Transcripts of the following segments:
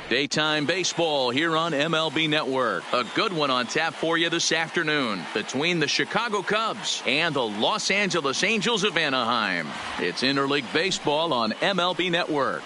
Daytime baseball here on MLB Network. A good one on tap for you this afternoon between the Chicago Cubs and the Los Angeles Angels of Anaheim. It's interleague baseball on MLB Network.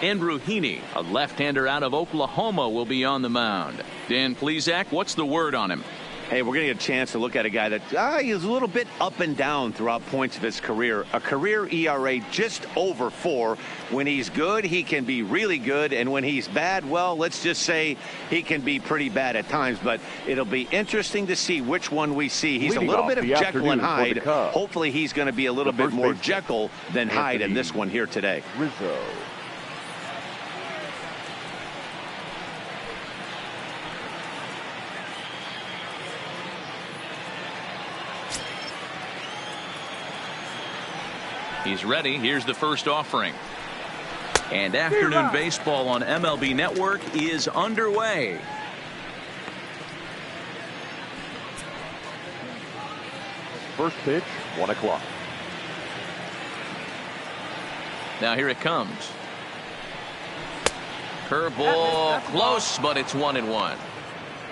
Andrew Heaney, a left-hander out of Oklahoma, will be on the mound. Dan Plesac, what's the word on him? Hey, we're going to get a chance to look at a guy that he's a little bit up and down throughout points of his career. A career ERA just over 4. When he's good, he can be really good. And when he's bad, well, let's just say he can be pretty bad at times. But it'll be interesting to see which one we see. He's a little bit of Jekyll and Hyde. Hopefully he's going to be a little bit more Jekyll than Hyde in this one here today. Rizzo. He's ready. Here's the first offering. And afternoon baseball on MLB Network is underway. First pitch, 1 o'clock. Now here it comes. Curveball close, but it's 1-1.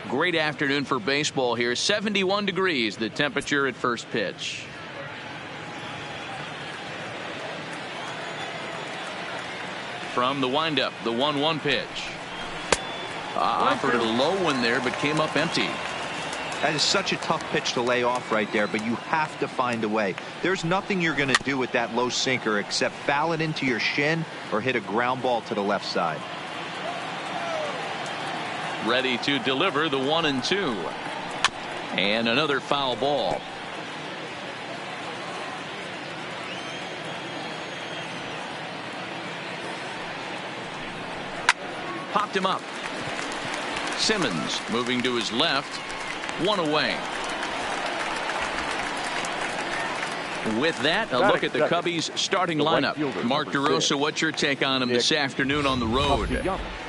Great afternoon for baseball here. 71 degrees, the temperature at first pitch. From the windup, the 1-1 pitch. Offered a low one there, but came up empty. That is such a tough pitch to lay off right there, but you have to find a way. There's nothing you're going to do with that low sinker except foul it into your shin or hit a ground ball to the left side. Ready to deliver the 1-2. And another foul ball. Popped him up. Simmons moving to his left. 1 away. With that, a look at the Cubbies starting lineup. Mark DeRosa, what's your take on him this afternoon on the road?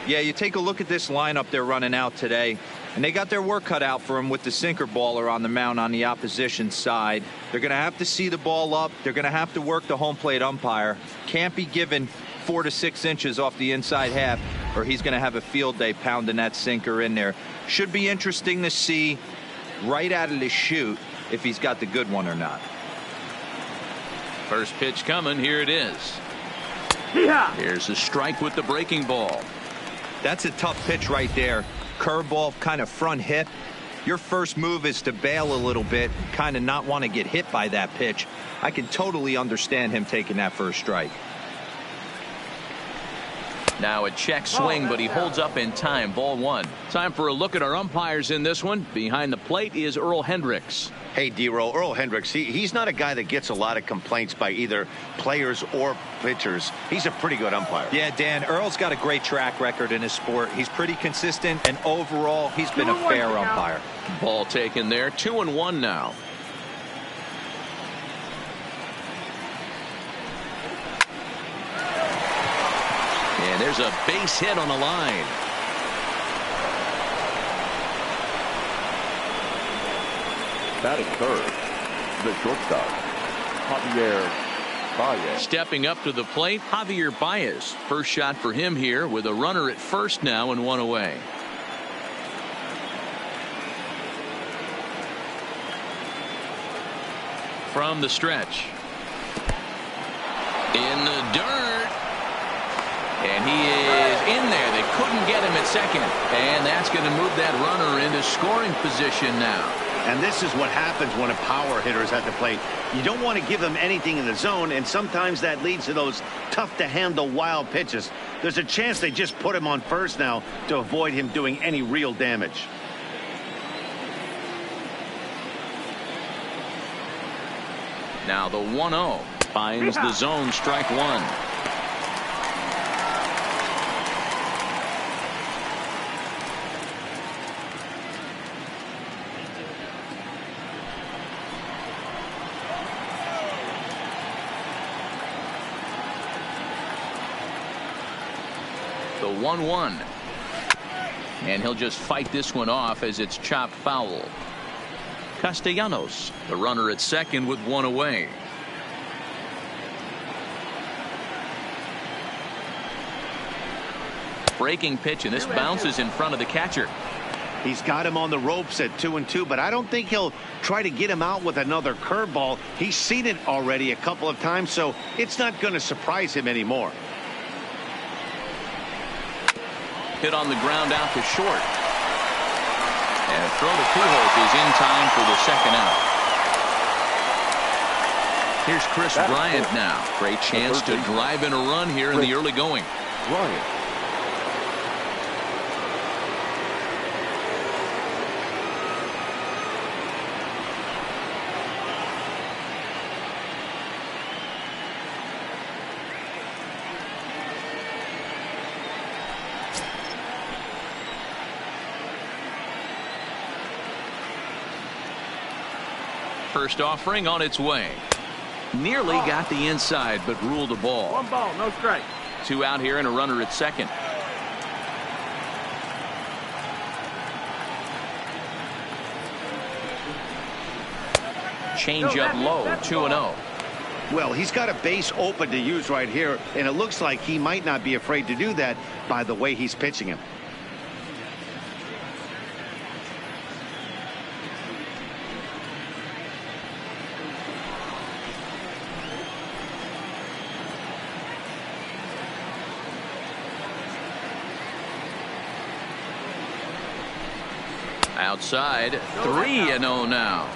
Yeah, you take a look at this lineup they're running out today, and they got their work cut out for them with the sinker baller on the mound on the opposition side. They're going to have to see the ball up. They're going to have to work the home plate umpire. Can't be given 4 to 6 inches off the inside half, or he's going to have a field day pounding that sinker in there. Should be interesting to see right out of the chute if he's got the good one or not. First pitch coming. Here it is. Here's a strike with the breaking ball. That's a tough pitch right there. Curveball, kind of front hip. Your first move is to bail a little bit, kind of not want to get hit by that pitch. I can totally understand him taking that first strike. Now a check swing, but he holds up in time. Ball 1. Time for a look at our umpires in this one. Behind the plate is Earl Hendricks. Hey, D-Roll, Earl Hendricks, he's not a guy that gets a lot of complaints by either players or pitchers. He's a pretty good umpire. Yeah, Dan, Earl's got a great track record in his sport. He's pretty consistent, and overall, he's been a fair umpire. Ball taken there. 2-1 now. And there's a base hit on the line. Batting third, the shortstop, Javier Baez. Stepping up to the plate, Javier Baez. First shot for him here with a runner at first now and 1 away. From the stretch. In the dirt. And he is in there. They couldn't get him at second. And that's going to move that runner into scoring position now. And this is what happens when a power hitter is at the plate. You don't want to give them anything in the zone, and sometimes that leads to those tough-to-handle wild pitches. There's a chance they just put him on first now to avoid him doing any real damage. Now the 1-0 finds the zone, strike 1. The 1-1. And he'll just fight this one off as it's chopped foul. Castellanos, the runner at second with one away. Breaking pitch, and this bounces in front of the catcher. He's got him on the ropes at 2-2, but I don't think he'll try to get him out with another curveball. He's seen it already a couple of times, so it's not going to surprise him anymore. Hit on the ground out to short. And throw to Pujols is in time for the second out. Here's Chris Bryant now. Great chance to drive in a run here in the early going. Bryant. First offering on its way. Nearly got the inside, but ruled a ball. One ball, no strike. Two out here and a runner at second. Change up low, 2-0. Well, he's got a base open to use right here, and it looks like he might not be afraid to do that by the way he's pitching him. Outside, 3-0 now.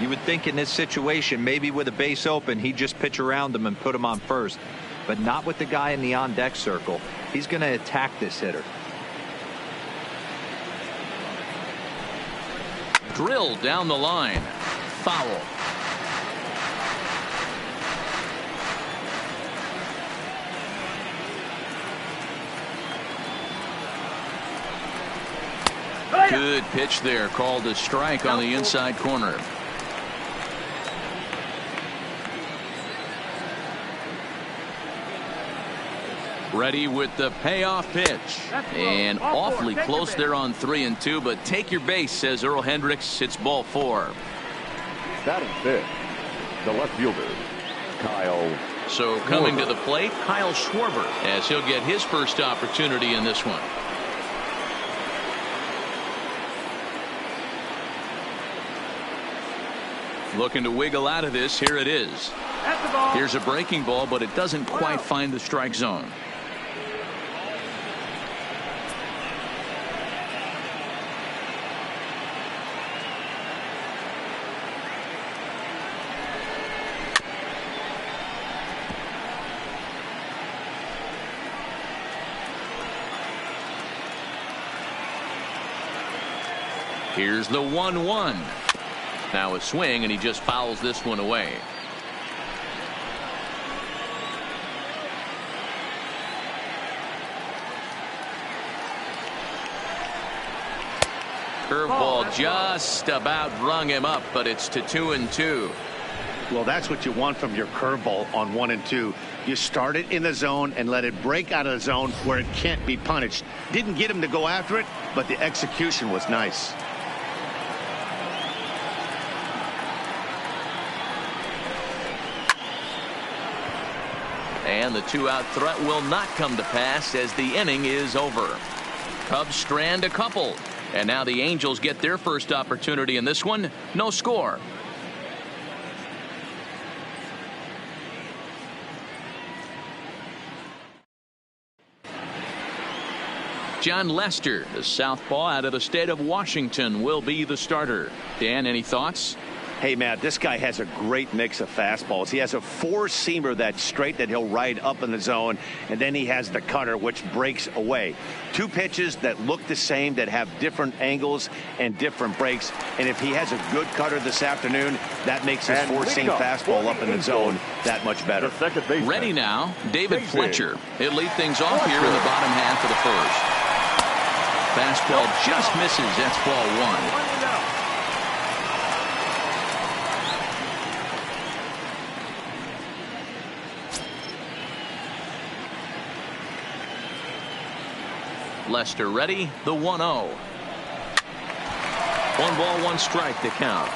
You would think in this situation, maybe with a base open, he'd just pitch around him and put him on first. But not with the guy in the on-deck circle. He's going to attack this hitter. Drilled down the line. Foul. Good pitch there, called a strike on the inside corner. Ready with the payoff pitch. And awfully close there on 3-2, but take your base, says Earl Hendricks. It's ball 4. Batting fifth, the left fielder, Kyle. So coming to the plate, Kyle Schwarber, as he'll get his first opportunity in this one. Looking to wiggle out of this. Here it is. Here's a breaking ball, but it doesn't quite find the strike zone. Here's the 1-1. Now a swing, and he just fouls this one away. Curveball just about rung him up, but it's to 2-2. Well, that's what you want from your curveball on 1-2. You start it in the zone and let it break out of the zone where it can't be punished. Didn't get him to go after it, but the execution was nice. And the 2-out threat will not come to pass as the inning is over. Cubs strand a couple. And now the Angels get their first opportunity in this one. No score. John Lester, the southpaw out of the state of Washington, will be the starter. Dan, any thoughts? Hey, Matt, this guy has a great mix of fastballs. He has a four-seamer that's straight that he'll ride up in the zone, and then he has the cutter, which breaks away. Two pitches that look the same, that have different angles and different breaks. And if he has a good cutter this afternoon, that makes his four-seam fastball up in the zone that much better. Ready now, David Fletcher. He'll lead things off here in the bottom half of the first. Fastball just misses. That's ball 1. Lester ready, the 1-0. 1 ball, 1 strike to count.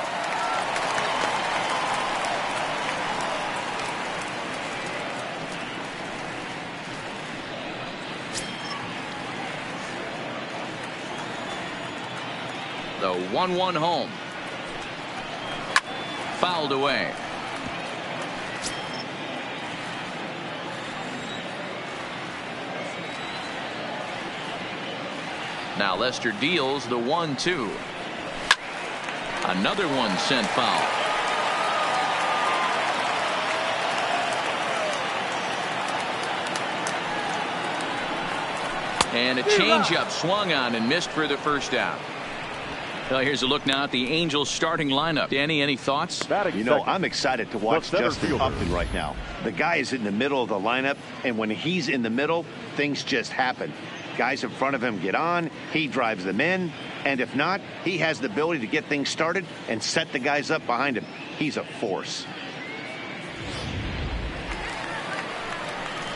The 1-1 home. Fouled away. Now Lester deals the 1-2. Another one sent foul. And a changeup swung on and missed for the first out. Well, here's a look now at the Angels starting lineup. Danny, any thoughts? You know, I'm excited to watch Justin Upton right now. The guy is in the middle of the lineup, and when he's in the middle, things just happen. Guys in front of him get on, he drives them in, and if not, he has the ability to get things started and set the guys up behind him. He's a force.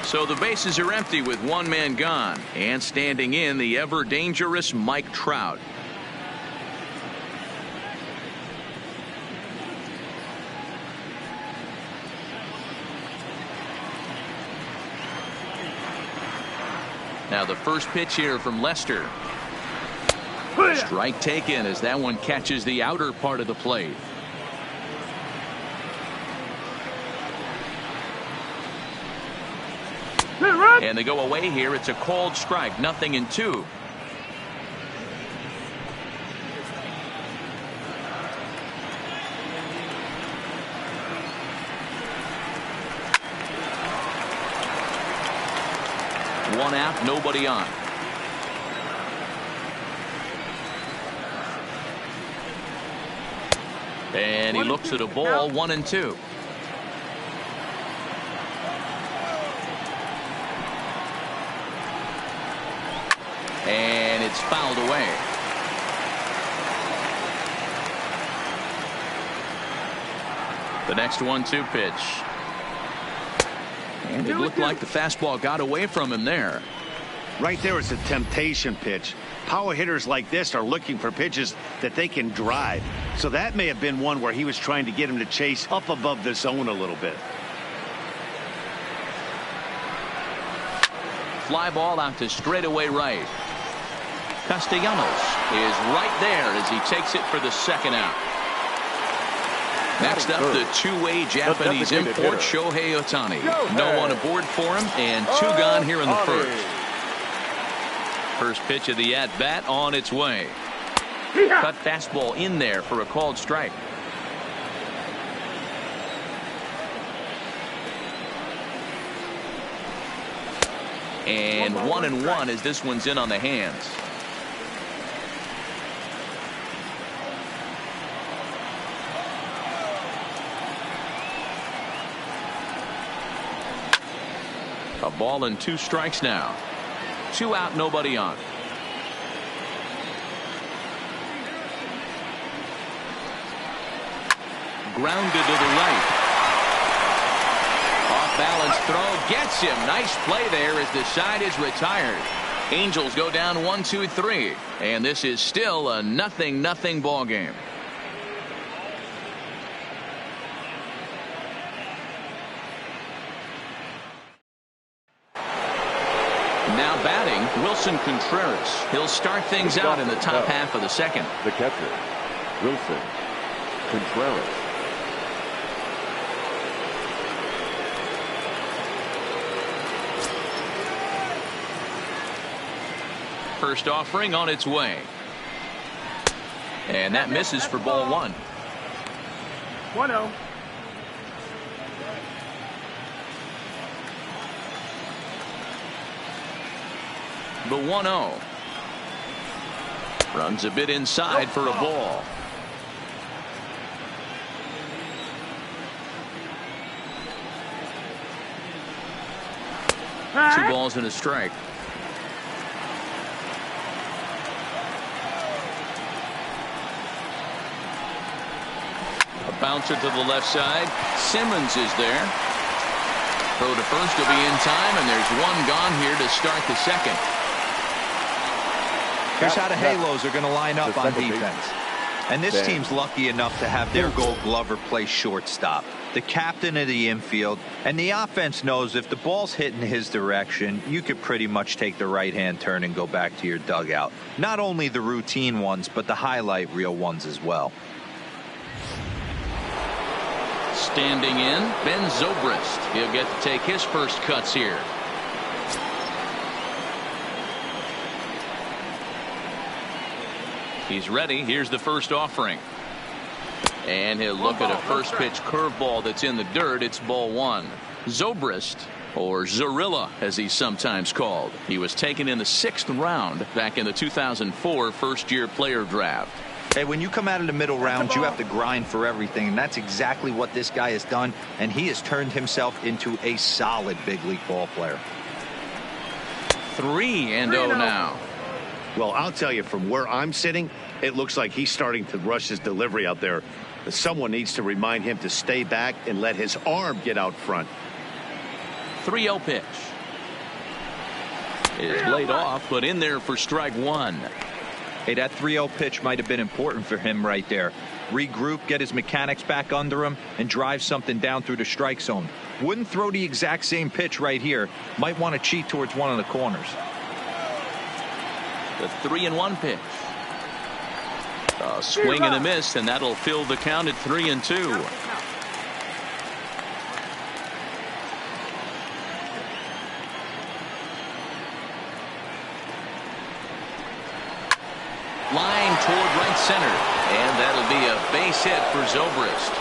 So the bases are empty with 1 man gone, and standing in the ever dangerous Mike Trout. Now the first pitch here from Lester. Strike taken as that one catches the outer part of the plate. And they go away here. It's a called strike. 0-2. One out, nobody on. And he looks at a ball, 1-2. And it's fouled away. The next 1-2 pitch. And it looked like the fastball got away from him there. Right there, it's a temptation pitch. Power hitters like this are looking for pitches that they can drive. So that may have been one where he was trying to get him to chase up above the zone a little bit. Fly ball out to straightaway right. Castellanos is right there as he takes it for the second out. Next up, the two-way Japanese import Shohei Ohtani. No one aboard for him, and 2 gone here in the first. First pitch of the at-bat on its way. Cut fastball in there for a called strike. And 1-1 as this one's in on the hands. A ball and 2 strikes now. 2 out, nobody on. Grounded to the right. Off balance throw gets him. Nice play there as the side is retired. Angels go down 1-2-3, and this is still a 0-0 ball game. Now batting, Wilson Contreras. He'll start things out in the top half of the second. The catcher, Wilson Contreras. First offering on its way. And that misses for ball 1. 1-0. The 1-0. Runs a bit inside for a ball. Two balls and a strike. A bouncer to the left side. Simmons is there. Throw to first will be in time, and there's 1 gone here to start the second. Here's how the Halos are going to line up on defense. And this team's lucky enough to have their Gold Glover play shortstop, the captain of the infield, and the offense knows if the ball's hitting his direction, you could pretty much take the right-hand turn and go back to your dugout. Not only the routine ones, but the highlight reel ones as well. Standing in, Ben Zobrist. He'll get to take his first cuts here. He's ready. Here's the first offering. And he'll look at a first pitch curveball that's in the dirt. It's ball one. Zobrist, or Zorilla as he's sometimes called. He was taken in the 6th round back in the 2004 first-year player draft. Hey, when you come out of the middle rounds, you have to grind for everything, and that's exactly what this guy has done, and he has turned himself into a solid big league ball player. 3-0 now. Well, I'll tell you, from where I'm sitting, it looks like he's starting to rush his delivery out there. Someone needs to remind him to stay back and let his arm get out front. 3-0 pitch. It is laid off, but in there for strike one. Hey, that 3-0 pitch might have been important for him right there. Regroup, get his mechanics back under him, and drive something down through the strike zone. Wouldn't throw the exact same pitch right here. Might want to cheat towards one of the corners. The 3-1 pitch. A swing and a miss, and that'll fill the count at 3-2. Line toward right center, and that'll be a base hit for Zobrist.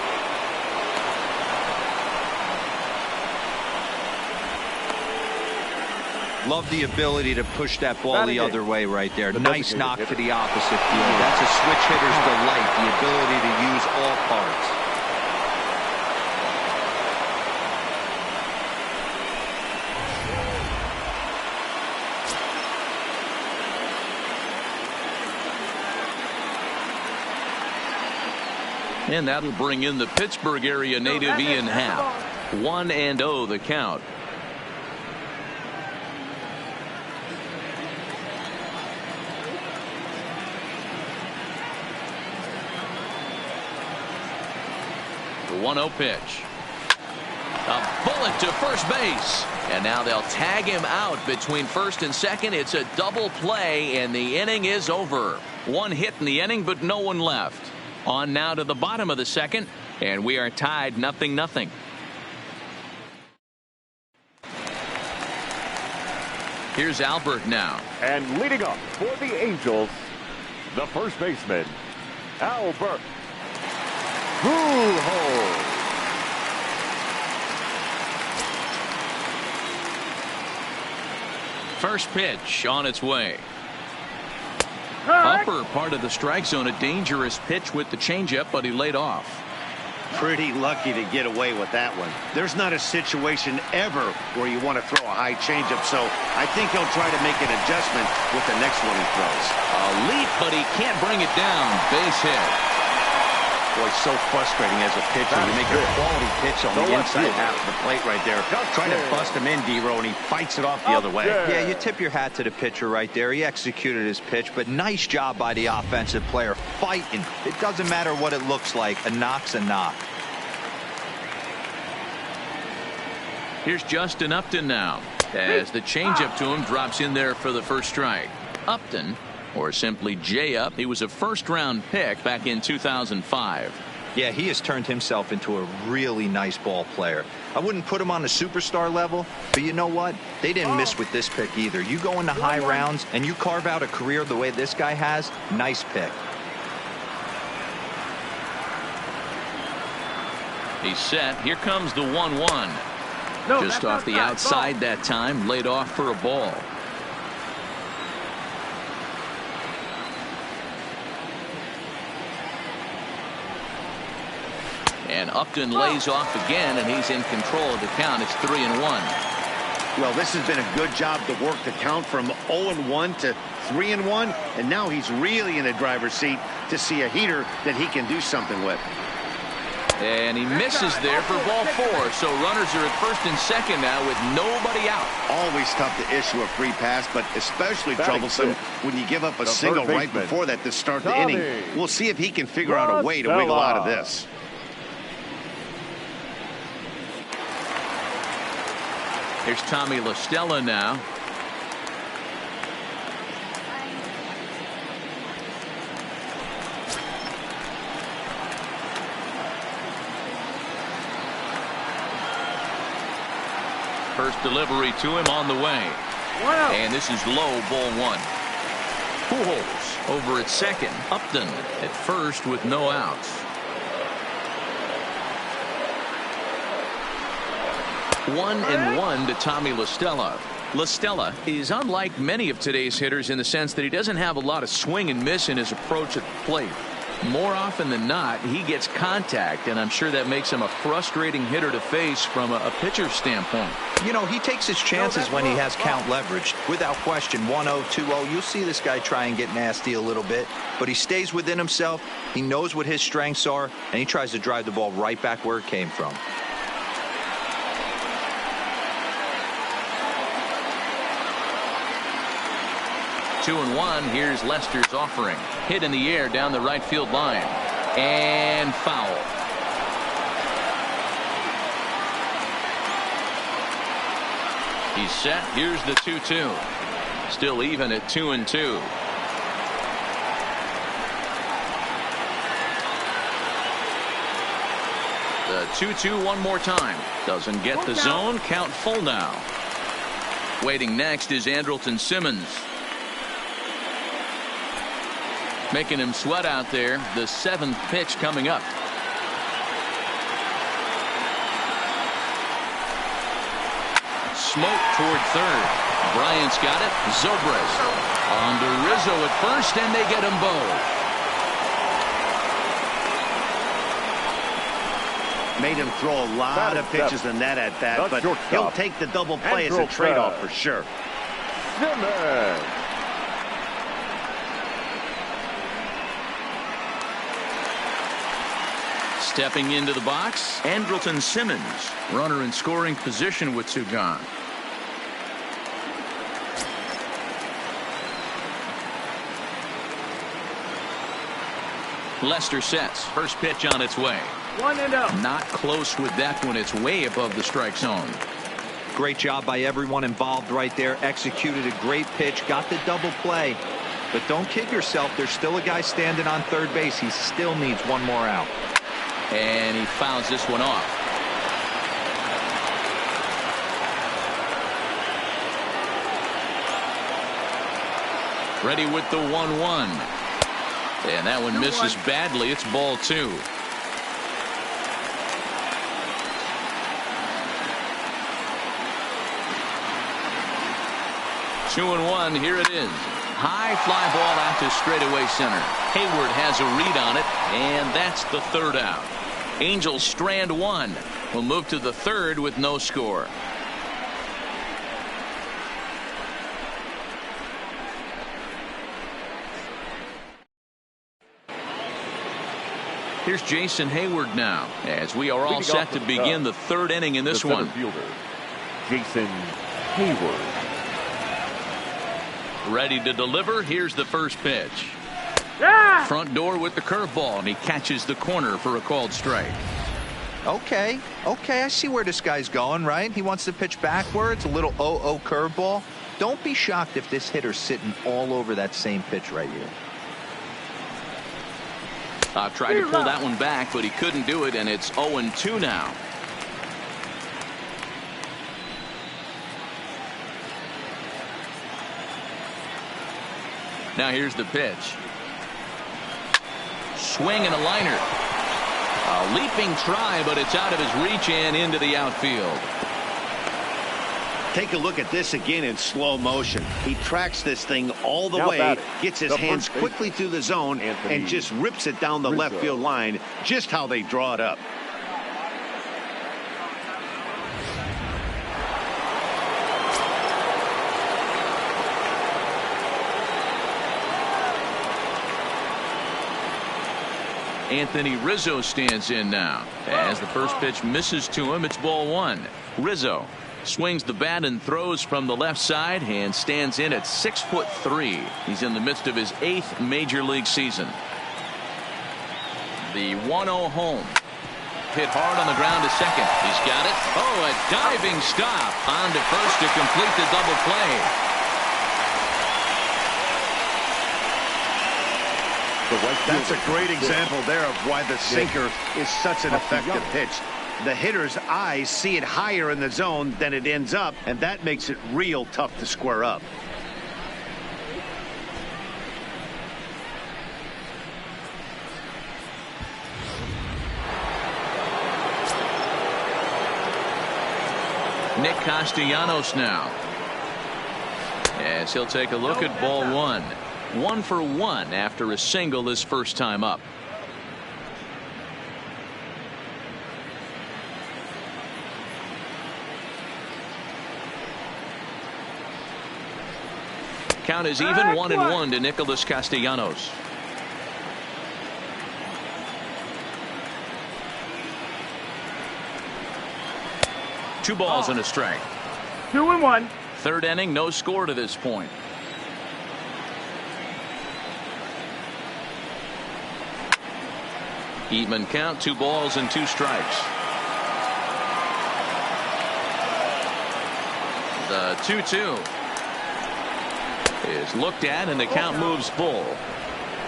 Love the ability to push that ball the other way right there. Nice knock to the opposite field. That's a switch hitter's delight, the ability to use all parts. And that'll bring in the Pittsburgh area native Ian Happ. 1-0 the count. The 1-0 pitch. A bullet to first base. And now they'll tag him out between first and second. It's a double play, and the inning is over. One hit in the inning, but no one left. On now to the bottom of the second, and we are tied 0-0. Here's Albert now. And leading up for the Angels, the first baseman, Albert Pujols. First pitch on its way. Upper part of the strike zone, a dangerous pitch with the changeup, but he laid off. Pretty lucky to get away with that one. There's not a situation ever where you want to throw a high changeup, so I think he'll try to make an adjustment with the next one he throws. A leap, but he can't bring it down. Base hit. Boy, so frustrating as a pitcher. You make a quality pitch on the inside half of the plate right there. Try to bust him in, D-Row, and he fights it off the other way. Yeah, you tip your hat to the pitcher right there. He executed his pitch, but nice job by the offensive player fighting. It doesn't matter what it looks like. A knock's a knock. Here's Justin Upton now, as the changeup to him drops in there for the first strike. Upton, or simply J-Up, he was a first-round pick back in 2005. Yeah, he has turned himself into a really nice ball player. I wouldn't put him on the superstar level, but you know what? They didn't miss with this pick either. You go into high rounds and you carve out a career the way this guy has, nice pick. He's set. Here comes the 1-1. Just off the outside that time, laid off for a ball. And Upton lays off again, and he's in control of the count. It's 3-1. Well, this has been a good job to work the count from 0-1 to 3-1, and now he's really in the driver's seat to see a heater that he can do something with. And he misses there for ball 4. So runners are at first and second now with nobody out. Always tough to issue a free pass, but especially troublesome when you give up a single right before that to start the inning. We'll see if he can figure out a way to wiggle out of this. Here's Tommy LaStella now. First delivery to him on the way. And this is low, ball 1. Pujols over at second. Upton at first with no outs. 1-1 to Tommy LaStella. LaStella is unlike many of today's hitters in the sense that he doesn't have a lot of swing and miss in his approach at the plate. More often than not, he gets contact, and I'm sure that makes him a frustrating hitter to face from a pitcher's standpoint. You know, he takes his chances when he has count leveraged. Without question, 1-0, 2-0. You'll see this guy try and get nasty a little bit, but he stays within himself. He knows what his strengths are, and he tries to drive the ball right back where it came from. Two and one. Here's Lester's offering. Hit in the air down the right field line. And foul. He's set. Here's the 2-2. Still even at 2-2. The 2-2 one more time. Doesn't get the zone. Count full now. Waiting next is Andrelton Simmons. Making him sweat out there. The 7th pitch coming up. Smoke toward third. Bryant's got it. Zobrist on to Rizzo at first, and they get them both. Made him throw a lot of pitches in that at bat, but he'll take the double play as a trade-off for sure. Simmons. Stepping into the box, Andrelton Simmons. Runner in scoring position with two gone. Lester sets. First pitch on its way. 1-0. Not close with that one. It's way above the strike zone. Great job by everyone involved right there. Executed a great pitch. Got the double play. But don't kid yourself. There's still a guy standing on third base. He still needs one more out. And he fouls this one off. Ready with the 1-1. And that one misses badly. It's ball 2. Two and one. Here it is. High fly ball out to straightaway center. Hayward has a read on it, and that's the third out. Angels strand one. Will move to the third with no score. Here's Jason Hayward now, as we are all set to begin the third inning in this one. Fielder, Jason Hayward. Ready to deliver. Here's the first pitch. Yeah! Front door with the curveball, and he catches the corner for a called strike. Okay, I see where this guy's going, right? He wants to pitch backwards, a little 0-0 curveball. Don't be shocked if this hitter's sitting all over that same pitch right here. Tried to pull that one back, but he couldn't do it, and it's 0-2 now. Now here's the pitch. Swing and a liner. A leaping try, but it's out of his reach and into the outfield. Take a look at this again in slow motion. He tracks this thing all the way, gets his hands quickly through the zone, and just rips it down the left field line, just how they draw it up. Anthony Rizzo stands in now. As the first pitch misses to him, it's ball one. Rizzo swings the bat and throws from the left side and stands in at 6'3". He's in the midst of his 8th major league season. The 1-0 home. Hit hard on the ground to second. He's got it. Oh, a diving stop on to first to complete the double play. That's a great example there of why the sinker is such an effective pitch. The hitter's eyes see it higher in the zone than it ends up, and that makes it real tough to square up. Nick Castellanos now, as he'll take a look at ball one. 1 for 1 after a single his first time up. Count is even 1-1 to Nicholas Castellanos. Two balls and a strike. 2-1. Third inning, no score to this point. Even count, 2 balls and 2 strikes. The 2-2 is looked at and the count moves full.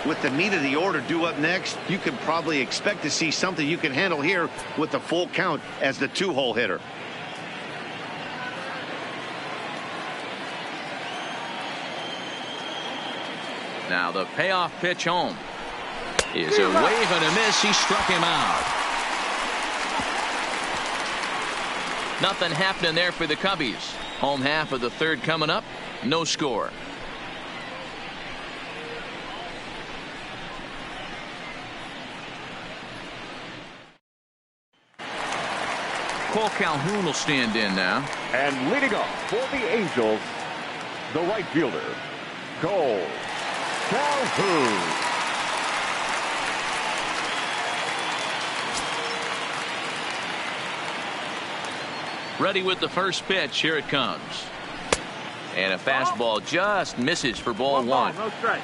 With the meat of the order due up next, you can probably expect to see something you can handle here with the full count as the 2-hole hitter. Now the payoff pitch home is a wave and a miss. He struck him out. Nothing happening there for the Cubbies. Home half of the third coming up. No score. Cole Calhoun will stand in now. And leading off for the Angels, the right fielder, Cole Calhoun. Ready with the first pitch. Here it comes. And a fastball just misses for ball one. No strike.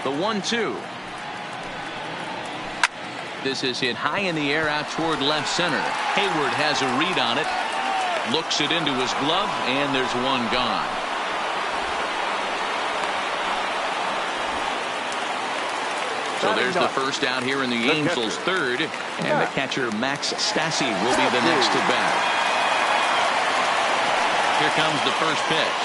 The 1-2. This is hit high in the air out toward left center. Hayward has a read on it. Looks it into his glove, and there's one gone. So there's the first out here in the Angels' third, and the catcher Max Stassi will be the next to bat. Here comes the first pitch.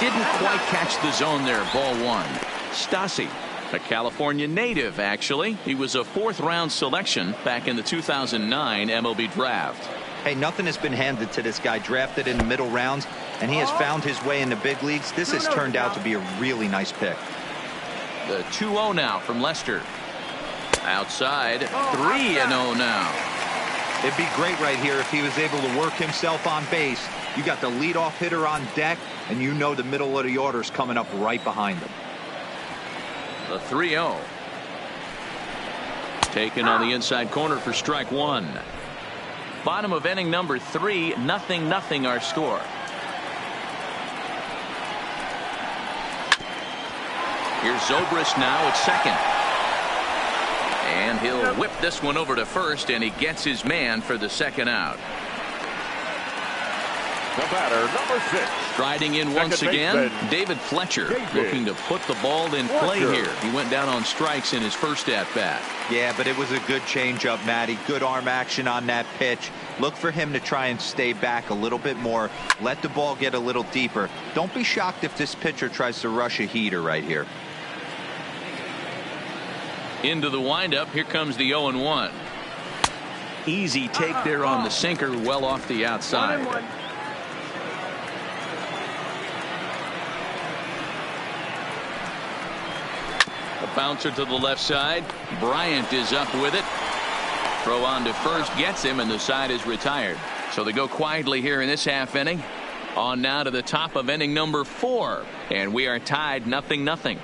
Didn't quite catch the zone there. Ball one. Stassi, a California native, actually. He was a 4th-round selection back in the 2009 MLB draft. Hey, nothing has been handed to this guy. Drafted in the middle rounds, and he has found his way in the big leagues. This has turned out to be a really nice pick. The 2-0 now from Lester. Outside, 3-0 now. It'd be great right here if he was able to work himself on base. You got the leadoff hitter on deck, and you know the middle of the order's coming up right behind him. The 3-0. Taken on the inside corner for strike one. Bottom of inning number 3, 0-0 our score. Here's Zobrist now at second. And he'll whip this one over to first, and he gets his man for the second out. The batter, number 6. Striding in once again, David Fletcher, looking to put the ball in play here. He went down on strikes in his first at-bat. Yeah, but it was a good changeup, Matty. Good arm action on that pitch. Look for him to try and stay back a little bit more. Let the ball get a little deeper. Don't be shocked if this pitcher tries to rush a heater right here. Into the windup. Here comes the 0-1. Easy take there on the sinker, well off the outside. 1-1. A bouncer to the left side. Bryant is up with it. Throw on to first gets him, and the side is retired. So they go quietly here in this half inning. On now to the top of inning number 4, and we are tied 0-0.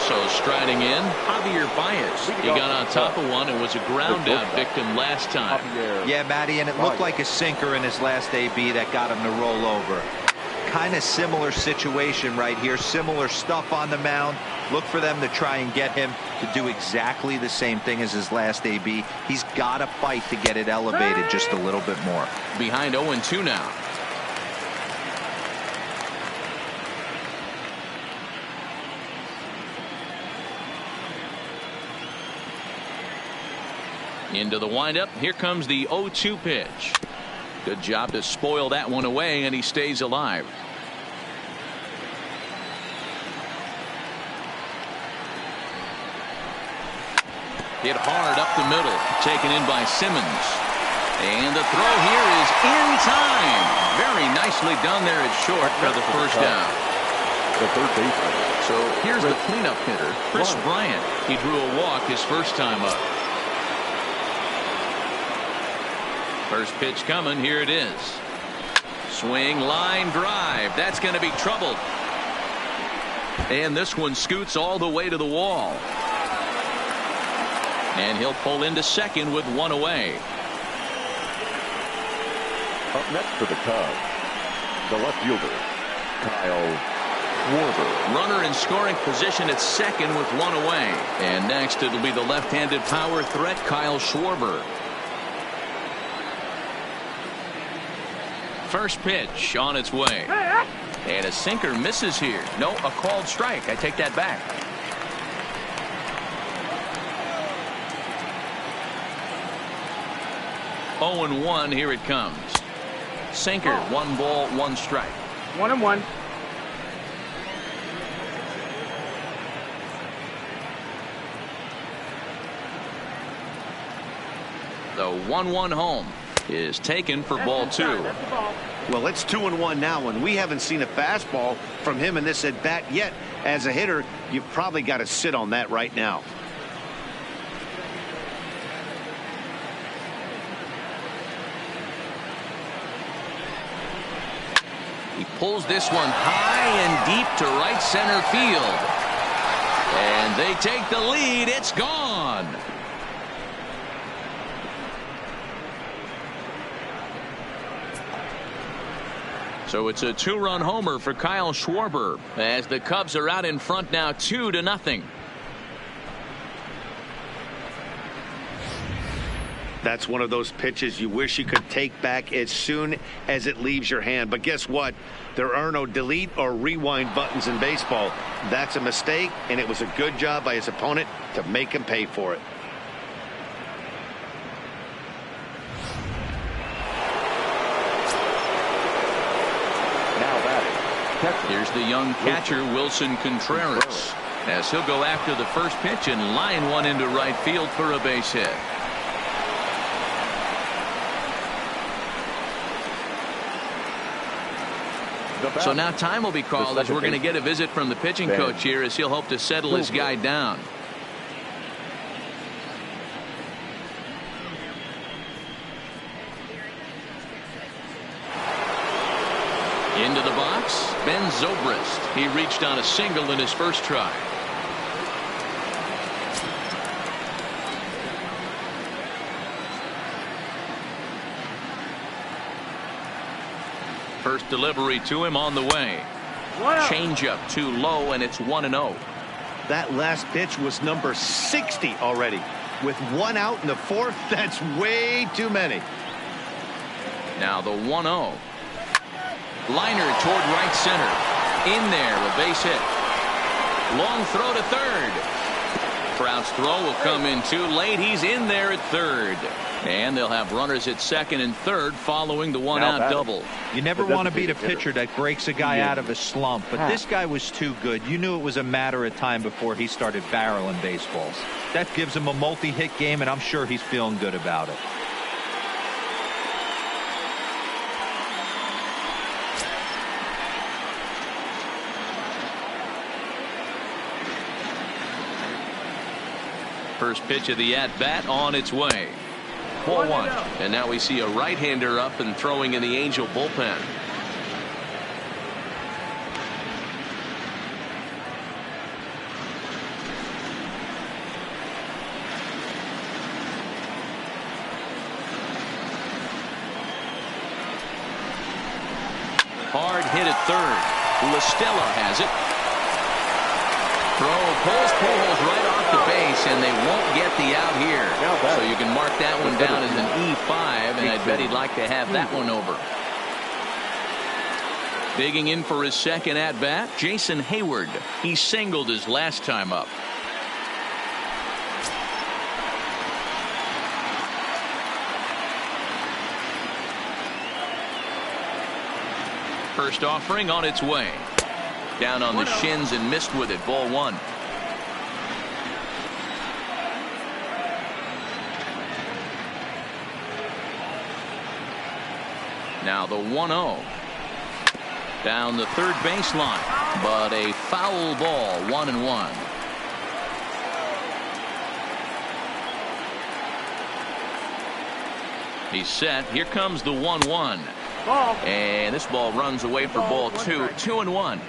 So striding in, Javier Baez. He got on top of one and was a ground out victim last time. Yeah, Matty, and it looked like a sinker in his last AB that got him to roll over. Kind of similar situation right here. Similar stuff on the mound. Look for them to try and get him to do exactly the same thing as his last AB. He's got to fight to get it elevated just a little bit more. Behind 0-2 now. Into the windup. Here comes the 0-2 pitch. Good job to spoil that one away, and he stays alive. Hit hard up the middle, taken in by Simmons. And the throw here is in time. Very nicely done there at short for the first down. The third baseman. So here's the cleanup hitter, Chris Bryant. He drew a walk his first time up. First pitch coming. Here it is. Swing, line drive. That's going to be trouble. And this one scoots all the way to the wall. And he'll pull into second with one away. Up next for the Cubs, the left fielder, Kyle Schwarber. Runner in scoring position at second with one away. And next it'll be the left-handed power threat, Kyle Schwarber. First pitch on its way. And a sinker misses here. No, a called strike. I take that back. Oh, 0-1. Here it comes. Sinker. 1 ball, 1 strike. 1-1. The 1-1 home is taken for ball 2. Well, it's 2-1 now, and we haven't seen a fastball from him in this at bat yet. As a hitter, you've probably got to sit on that right now. He pulls this one high and deep to right center field. And they take the lead. It's gone. So it's a 2-run homer for Kyle Schwarber as the Cubs are out in front now 2-0. That's one of those pitches you wish you could take back as soon as it leaves your hand. But guess what? There are no delete or rewind buttons in baseball. That's a mistake, and it was a good job by his opponent to make him pay for it. Here's the young catcher, Wilson Contreras, as he'll go after the first pitch and line one into right field for a base hit. So now time will be called as we're going to get a visit from the pitching coach here as he'll hope to settle his guy down. Into the box, Ben Zobrist. He reached on a single in his first try. First delivery to him on the way. Changeup too low, and it's 1-0. That last pitch was number 60 already. With 1 out in the 4th, that's way too many. Now the 1-0. Liner toward right center. In there, a base hit. Long throw to third. Trout's throw will come in too late. He's in there at third. And they'll have runners at second and third following the one-out double. You never want to beat a pitcher that breaks a guy out of a slump, but this guy was too good. You knew it was a matter of time before he started barreling baseballs. That gives him a multi-hit game, and I'm sure he's feeling good about it. First pitch of the at-bat on its way. Ball one. And now we see a right-hander up and throwing in the Angel bullpen. Hard hit at third. LaStella has it. Throw pulls Pujols right off the base, and they won't get the out here. So you can mark that one down as an E5, and I bet he'd like to have that one over. Digging in for his second at-bat, Jason Hayward. He singled his last time up. First offering on its way. Down on the shins and missed with it. Ball one. Now the 1-0. Down the third baseline, but a foul ball. 1-1. He's set. Here comes the 1-1. And this ball runs away for ball two. 2-1.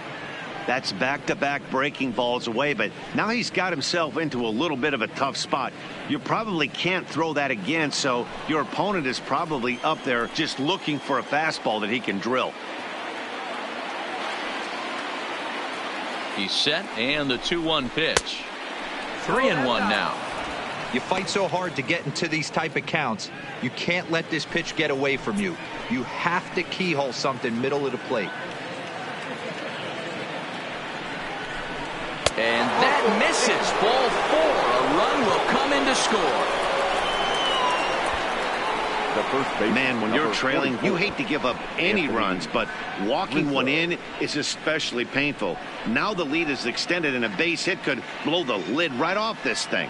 That's back-to-back breaking balls away, but now he's got himself into a little bit of a tough spot. You probably can't throw that again, so your opponent is probably up there just looking for a fastball that he can drill. He's set, and the 2-1 pitch. 3-1 now. You fight so hard to get into these type of counts. You can't let this pitch get away from you. You have to keyhole something middle of the plate. And that misses. Ball four. A run will come in to score. The first base, man, when you're trailing, you hate to give up any runs, but walking one in is especially painful. Now the lead is extended, and a base hit could blow the lid right off this thing.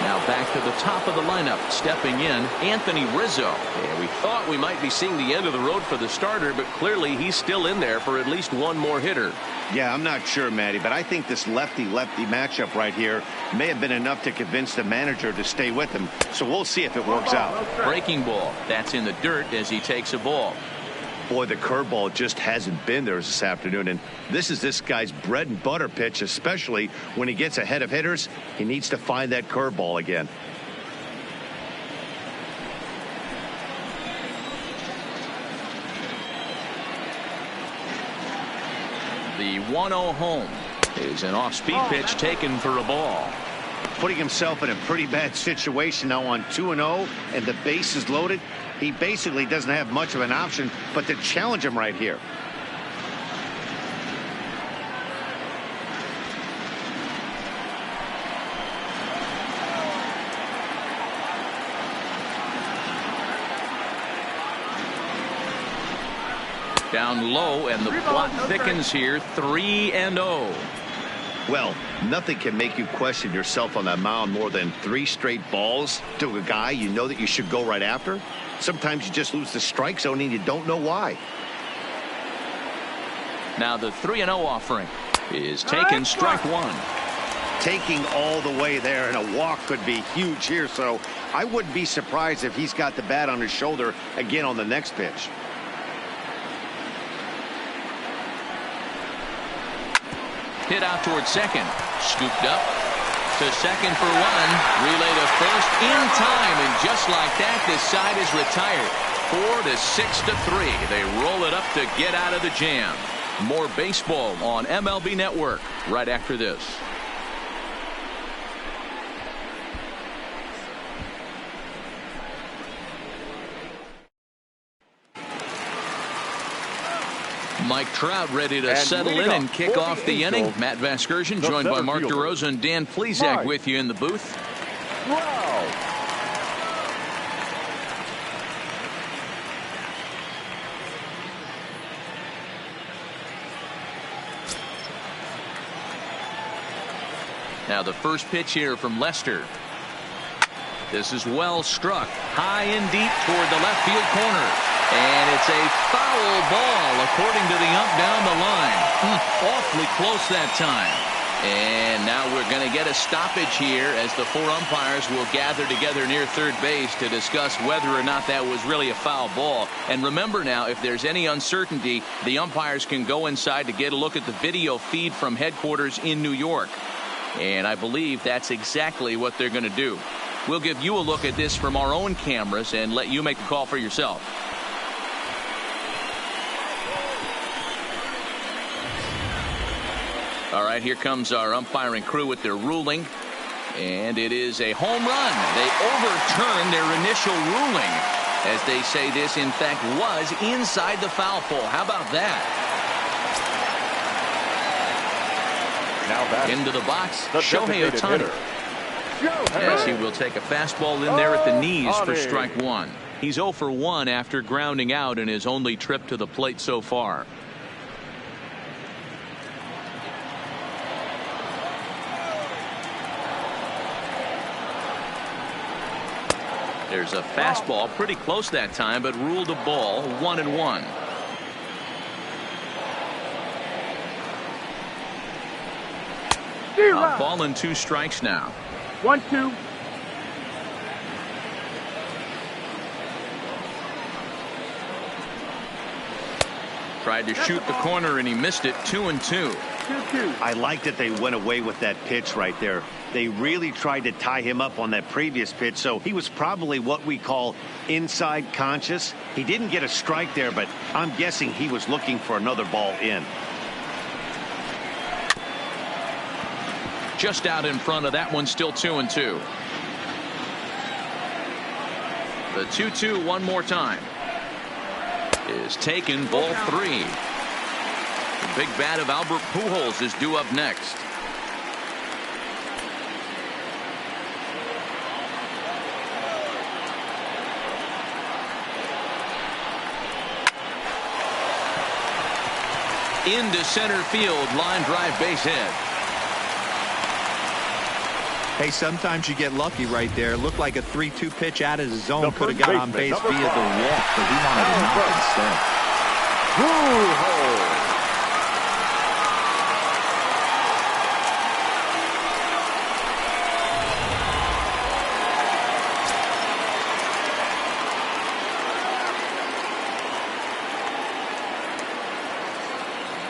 Now back to the top of the lineup. Stepping in, Anthony Rizzo. Yeah, we thought we might be seeing the end of the road for the starter, but clearly he's still in there for at least one more hitter. Yeah, I'm not sure, Matty, but I think this lefty-lefty matchup right here may have been enough to convince the manager to stay with him. So we'll see if it works out. Breaking ball. That's in the dirt as he takes a ball. Boy, the curveball just hasn't been there this afternoon, and this is this guy's bread and butter pitch, especially when he gets ahead of hitters. He needs to find that curveball again. The 1-0 home is an off-speed pitch taken for a ball. Putting himself in a pretty bad situation now on 2-0, and the base is loaded. He basically doesn't have much of an option but to challenge him right here. Down low, and the plot thickens here. 3-0. Well, nothing can make you question yourself on that mound more than 3 straight balls to a guy you know that you should go right after. Sometimes you just lose the strike zone and you don't know why. Now the 3-0 offering is taken. Strike one. Taking all the way there, and a walk could be huge here, so I wouldn't be surprised if he's got the bat on his shoulder again on the next pitch. Hit out towards second. Scooped up to second for one. Relay to first in time, and just like that, this side is retired. 4-6-3. They roll it up to get out of the jam. More baseball on MLB Network right after this. Mike Trout ready to settle in and kick off the inning. Matt Vasgersian joined by Mark DeRosa and Dan Plesac with you in the booth. round. Now the first pitch here from Lester. This is well struck, high and deep toward the left field corner. And it's a foul ball according to the ump down the line. Awfully close that time. And now we're going to get a stoppage here as the four umpires will gather together near third base to discuss whether or not that was really a foul ball. And remember now, if there's any uncertainty, the umpires can go inside to get a look at the video feed from headquarters in New York. And I believe that's exactly what they're going to do. We'll give you a look at this from our own cameras and let you make the call for yourself. All right, here comes our umpiring crew with their ruling. And it is a home run. They overturned their initial ruling as they say this, in fact, was inside the foul pole. How about that? Now into the box, the Shohei Ohtani. Yes, he will take a fastball in there at the knees for strike one. He's 0 for 1 after grounding out in his only trip to the plate so far. There's a fastball pretty close that time, but ruled a ball, 1-1. A ball and 2 strikes now. 1-2. Tried to shoot the corner and he missed it. 2-2. 2-2. I like that they went away with that pitch right there. They really tried to tie him up on that previous pitch, so he was probably what we call inside conscious. He didn't get a strike there, but I'm guessing he was looking for another ball in. Just out in front of that one, still 2-2. The 2-2 one more time is taken, ball 3. The big bat of Albert Pujols is due up next. Into center field, line drive, base hit. Hey, sometimes you get lucky right there. It looked like a 3-2 pitch out of the zone. Could have got on base via the walk, but he wanted to knock instead. Pujols.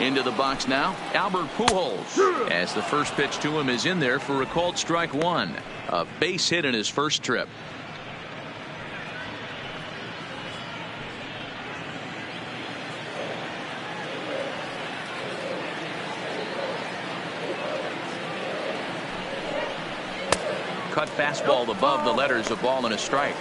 Into the box now, Albert Pujols, as the first pitch to him is in there for a called strike one. A base hit in his first trip. Cut fastball above the letters, a ball and a strike.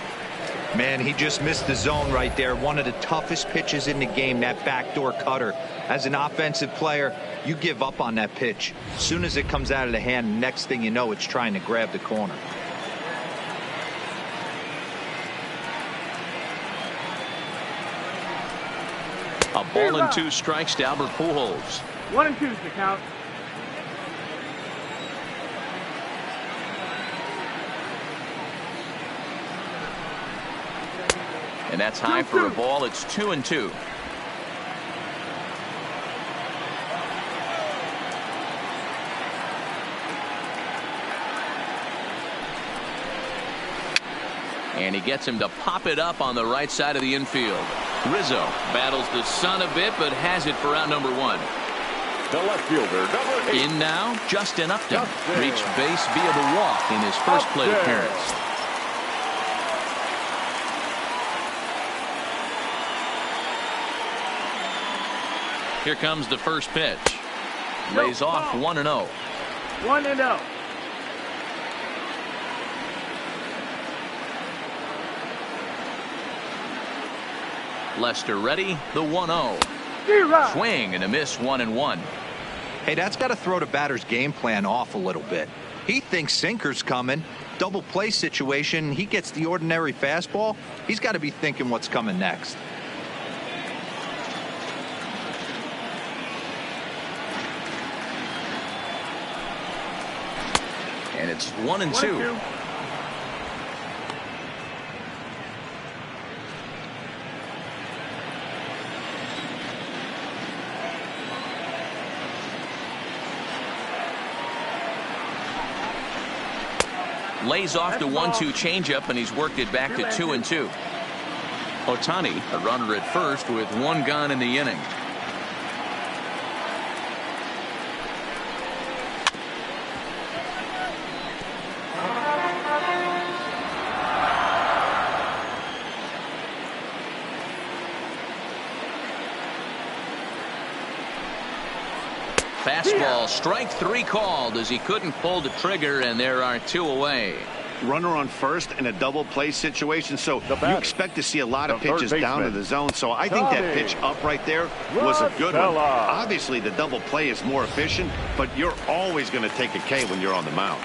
Man, he just missed the zone right there. One of the toughest pitches in the game, that backdoor cutter. As an offensive player, you give up on that pitch. As soon as it comes out of the hand, next thing you know, it's trying to grab the corner. A ball and 2 strikes to Albert Pujols. 1-2 is the count. And that's high for a ball. It's 2-2. And he gets him to pop it up on the right side of the infield. Rizzo battles the sun a bit, but has it for out number 1. The left fielder, number 8. In now, Justin Upton. Reached base via the walk in his first plate appearance. Here comes the first pitch. Lays off 1-0. 1-0. Lester ready. The 1-0. Swing and a miss, 1-1. Hey, that's got to throw the batter's game plan off a little bit. He thinks sinker's coming. double play situation, he gets the ordinary fastball, he's got to be thinking what's coming next. And it's 1-2. Lays off the 1-2 changeup, and he's worked it back to 2-2. Ohtani, a runner at first with one gone in the inning. Fastball, strike 3 called as he couldn't pull the trigger, and there are 2 away. Runner on first in a double play situation, so you expect to see a lot of pitches down to the zone. So I think that pitch up right there was a good one. Obviously, the double play is more efficient, but you're always going to take a K when you're on the mound.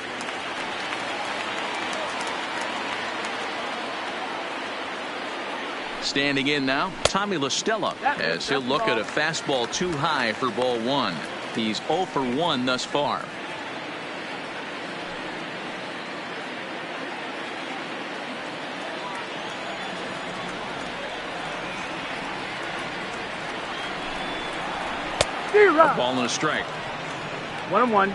Standing in now, Tommy La Stella, as he'll look at a fastball too high for ball 1. He's 0 for 1 thus far. A ball and a strike. 1-1.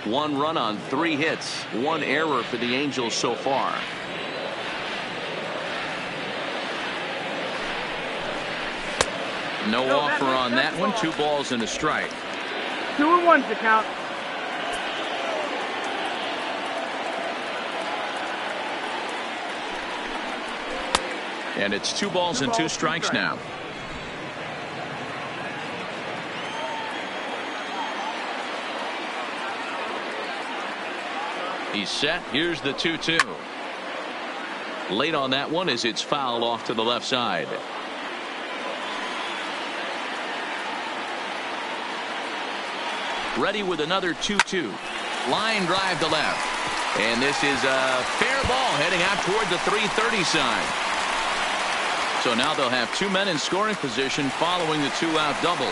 1 run on 3 hits. 1 error for the Angels so far. No offer on that one. 2 balls and a strike. 2-1's the count. And it's 2 balls and 2 strikes now. He's set. Here's the 2-2. Late on that one as it's fouled off to the left side. Ready with another 2-2. Line drive to left. And this is a fair ball heading out toward the 330 side. So now they'll have 2 men in scoring position following the 2-out double.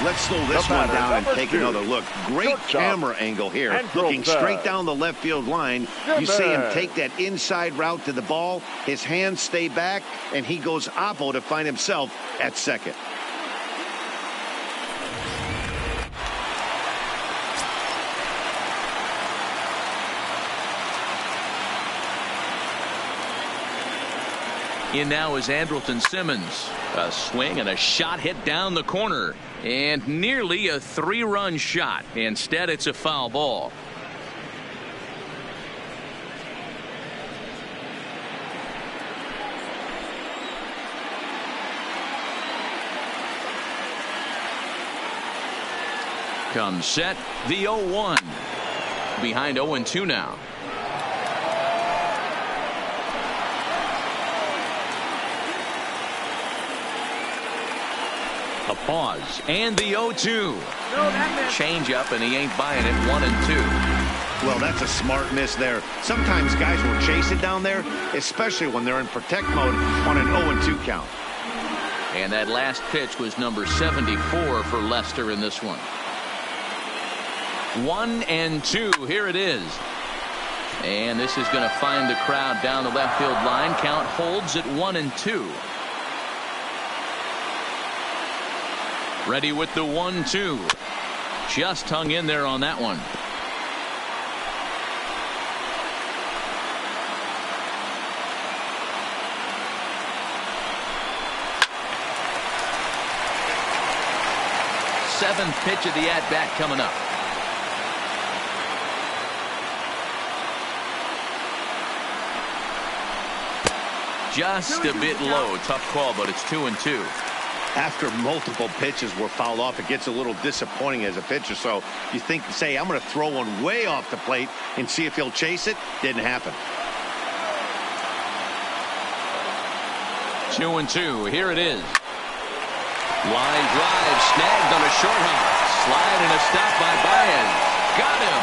Let's slow this one down and take another look. Great camera angle here. Looking straight down the left field line. You see him take that inside route to the ball. His hands stay back, and he goes oppo to find himself at second. In now is Andrelton Simmons. A swing and a shot hit down the corner. And nearly a 3-run shot. Instead, it's a foul ball. Comes set, the 0-1. Behind 0-2 now. A pause, and the 0-2. Change up, and he ain't buying it. 1-2. Well, that's a smart miss there. Sometimes guys will chase it down there, especially when they're in protect mode on an 0-2 count. And that last pitch was number 74 for Lester in this one. 1-2. Here it is. And this is going to find the crowd down the left field line. Count holds at 1-2. Ready with the 1-2. Just hung in there on that one. Seventh pitch of the at-bat coming up. Just a bit low. Tough call, but it's 2-2. After multiple pitches were fouled off, it gets a little disappointing as a pitcher. So you think, say, I'm going to throw one way off the plate and see if he'll chase it. Didn't happen. 2-2. Here it is. Line drive snagged on a short hop. Slide and a stop by Baez. Got him.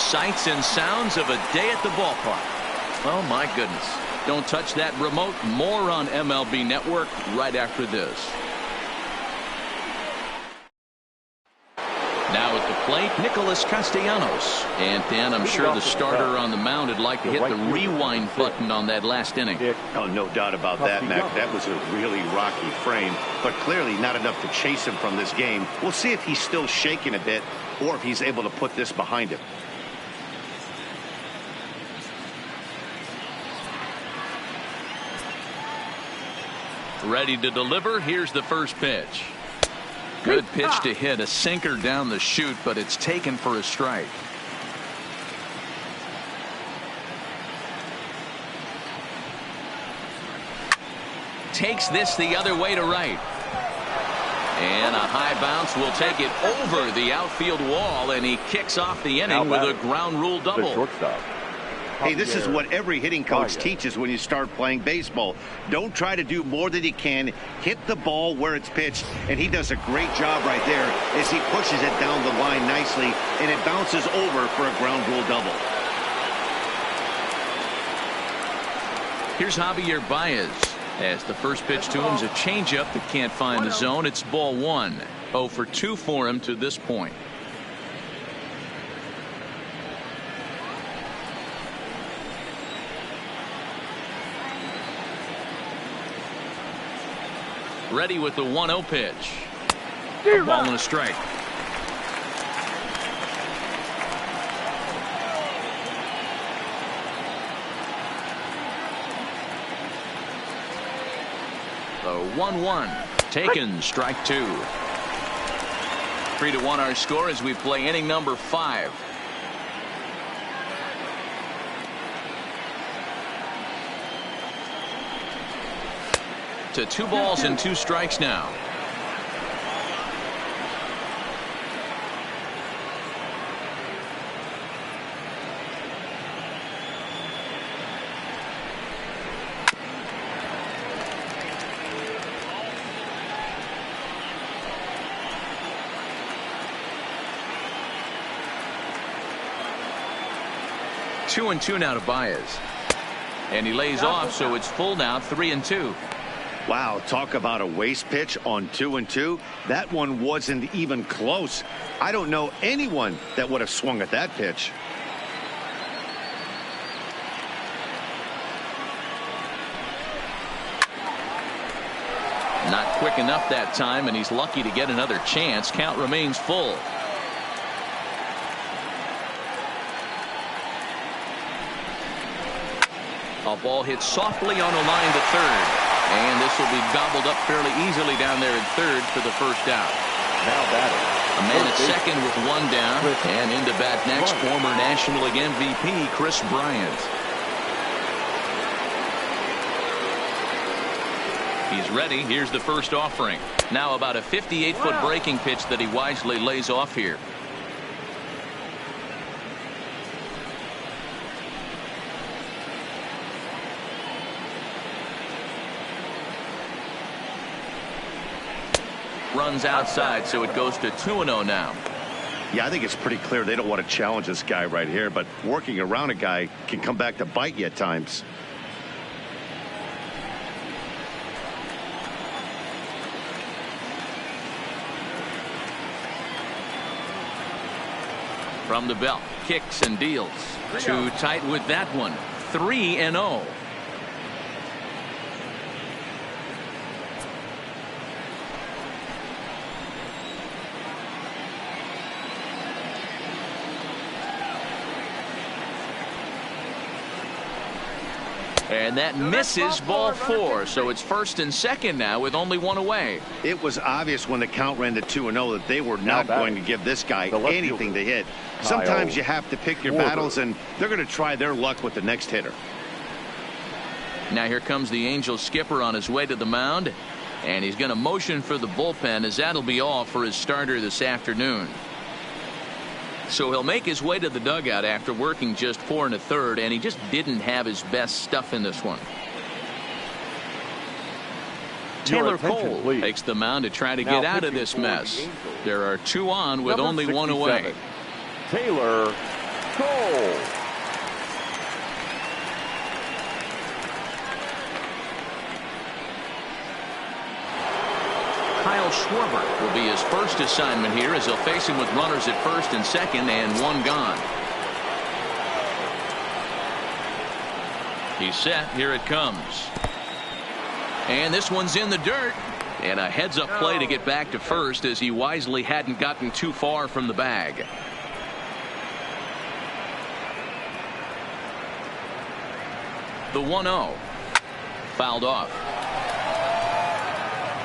sights and sounds of a day at the ballpark. Oh, my goodness. Don't touch that remote. More on MLB Network right after this. Now at the plate, Nicholas Castellanos. And Dan, I'm sure the starter on the mound would like to hit the rewind button on that last inning. Oh, no doubt about that, Mac. That was a really rocky frame, but clearly not enough to chase him from this game. We'll see if he's still shaking a bit or if he's able to put this behind him. Ready to deliver. Here's the first pitch. Good pitch to hit, a sinker down the chute, but it's taken for a strike. Takes this the other way to right. And a high bounce will take it over the outfield wall, and he kicks off the inning with a ground rule double. The shortstop. Hey, this is what every hitting coach teaches when you start playing baseball. Don't try to do more than you can. Hit the ball where it's pitched, and he does a great job right there as he pushes it down the line nicely, and it bounces over for a ground rule double. Here's Javier Baez. As the first pitch to him is a changeup that can't find the zone. It's ball one. 0 for 2 for him to this point. Ready with the 1-0 pitch. A ball and a strike. The 1-1 taken, strike 2. 3-1 our score as we play inning number 5. To 2 balls and 2 strikes now. Two and 2 now to Baez. And he lays off, so it's full now, 3-2. Wow, talk about a waste pitch on 2-2. That one wasn't even close. I don't know anyone that would have swung at that pitch. Not quick enough that time, and he's lucky to get another chance. Count remains full. A ball hit softly on a line to third. And this will be gobbled up fairly easily down there at third for the first out. Now batting. A man at second with 1 down. And into bat next, former National League MVP Chris Bryant. He's ready. Here's the first offering. Now about a 58-foot breaking pitch that he wisely lays off here. Runs outside, so it goes to 2-0 now. Yeah, I think it's pretty clear they don't want to challenge this guy right here, but working around a guy can come back to bite you at times. From the belt, kicks and deals. Too tight with that one. 3-0. And that misses ball 4, so it's first and second now with only 1 away. It was obvious when the count ran to 2-0 that they were not going to give this guy anything to hit. Sometimes you have to pick your battles, and they're going to try their luck with the next hitter. Now here comes the Angels skipper on his way to the mound, and he's going to motion for the bullpen, as that'll be all for his starter this afternoon. So he'll make his way to the dugout after working just 4 1/3, and he just didn't have his best stuff in this one. Taylor Cole takes the mound to try to get out of this mess. There are 2 on with only 1 away. Taylor Goal. Kyle Schwarber will be his first assignment here as he'll face him with runners at first and second and one gone. He's set. Here it comes. And this one's in the dirt. And a heads-up play to get back to first as he wisely hadn't gotten too far from the bag. The 1-0. Fouled off.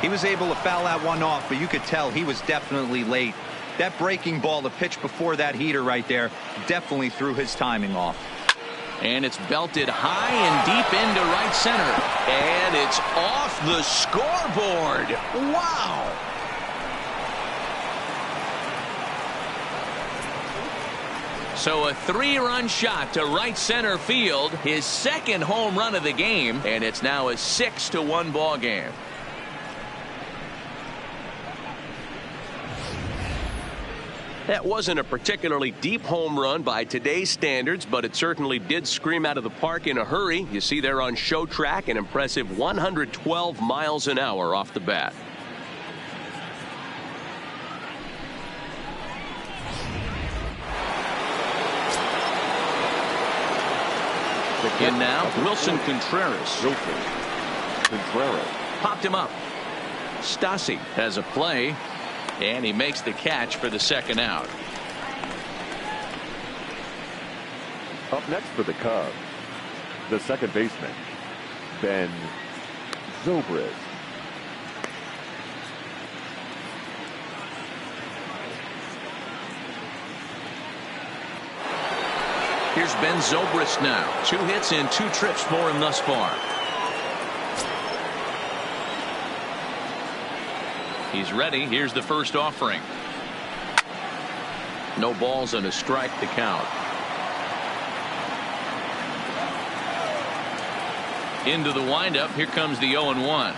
He was able to foul that one off, but you could tell he was definitely late. That breaking ball, the pitch before that heater right there, definitely threw his timing off. And it's belted high and deep into right center. And it's off the scoreboard. Wow. So a 3-run shot to right center field, his second home run of the game, and it's now a 6-1 ball game. That wasn't a particularly deep home run by today's standards, but it certainly did scream out of the park in a hurry. You see there on show track an impressive 112 miles an hour off the bat. In now, Wilson Contreras. Popped him up. Stassi has a play. And he makes the catch for the second out. Up next for the Cubs, the second baseman, Ben Zobrist. Here's Ben Zobrist now. 2 hits and 2 trips for him thus far. He's ready. Here's the first offering. No balls and a strike to count. Into the windup. Here comes the 0-1.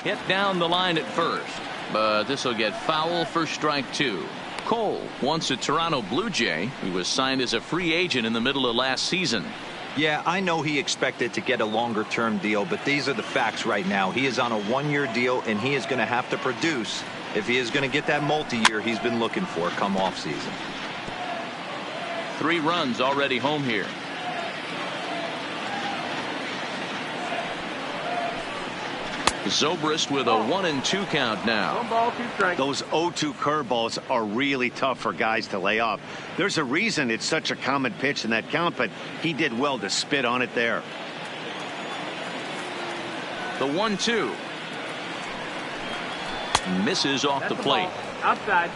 Hit down the line at first, but this will get foul for strike 2. Cole, once a Toronto Blue Jay, he was signed as a free agent in the middle of last season. Yeah, I know he expected to get a longer-term deal, but these are the facts right now. He is on a 1-year deal, and he is going to have to produce if he is going to get that multi-year he's been looking for come off-season. 3 runs already home here. Zobrist with a 1-2 count now. 1 ball, 2 strikes. Those 0-2 curveballs are really tough for guys to lay off. There's a reason it's such a common pitch in that count, but he did well to spit on it there. The 1-2. Misses off That's the plate. Ball. Outside.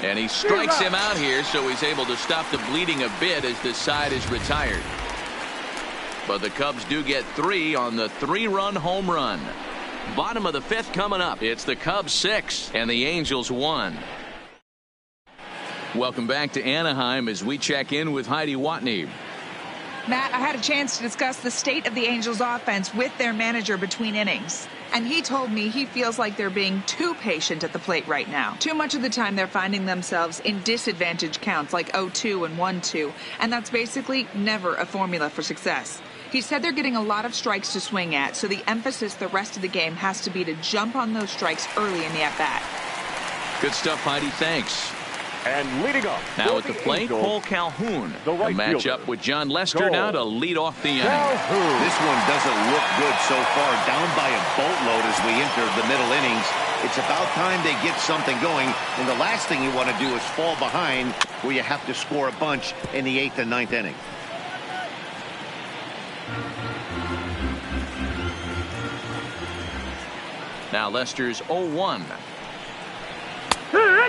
And he strikes him out here, so he's able to stop the bleeding a bit as the side is retired. But the Cubs do get 3 on the 3-run home run. Bottom of the 5th coming up. It's the Cubs 6 and the Angels 1. Welcome back to Anaheim as we check in with Heidi Watney. Matt, I had a chance to discuss the state of the Angels offense with their manager between innings. And he told me he feels like they're being too patient at the plate right now. Too much of the time they're finding themselves in disadvantage counts like 0-2 and 1-2. And that's basically never a formula for success. He said they're getting a lot of strikes to swing at, so the emphasis the rest of the game has to be to jump on those strikes early in the at-bat. Good stuff, Heidi. Thanks. And leading up now at the the plate, Angels, Cole Calhoun. the right a matchup fielder. with John Lester Cole now to lead off the inning. Calhoun. This one doesn't look good so far. Down by a boatload as we enter the middle innings. It's about time they get something going. And the last thing you want to do is fall behind where you have to score a bunch in the 8th and 9th inning. Now Lester's 0-1.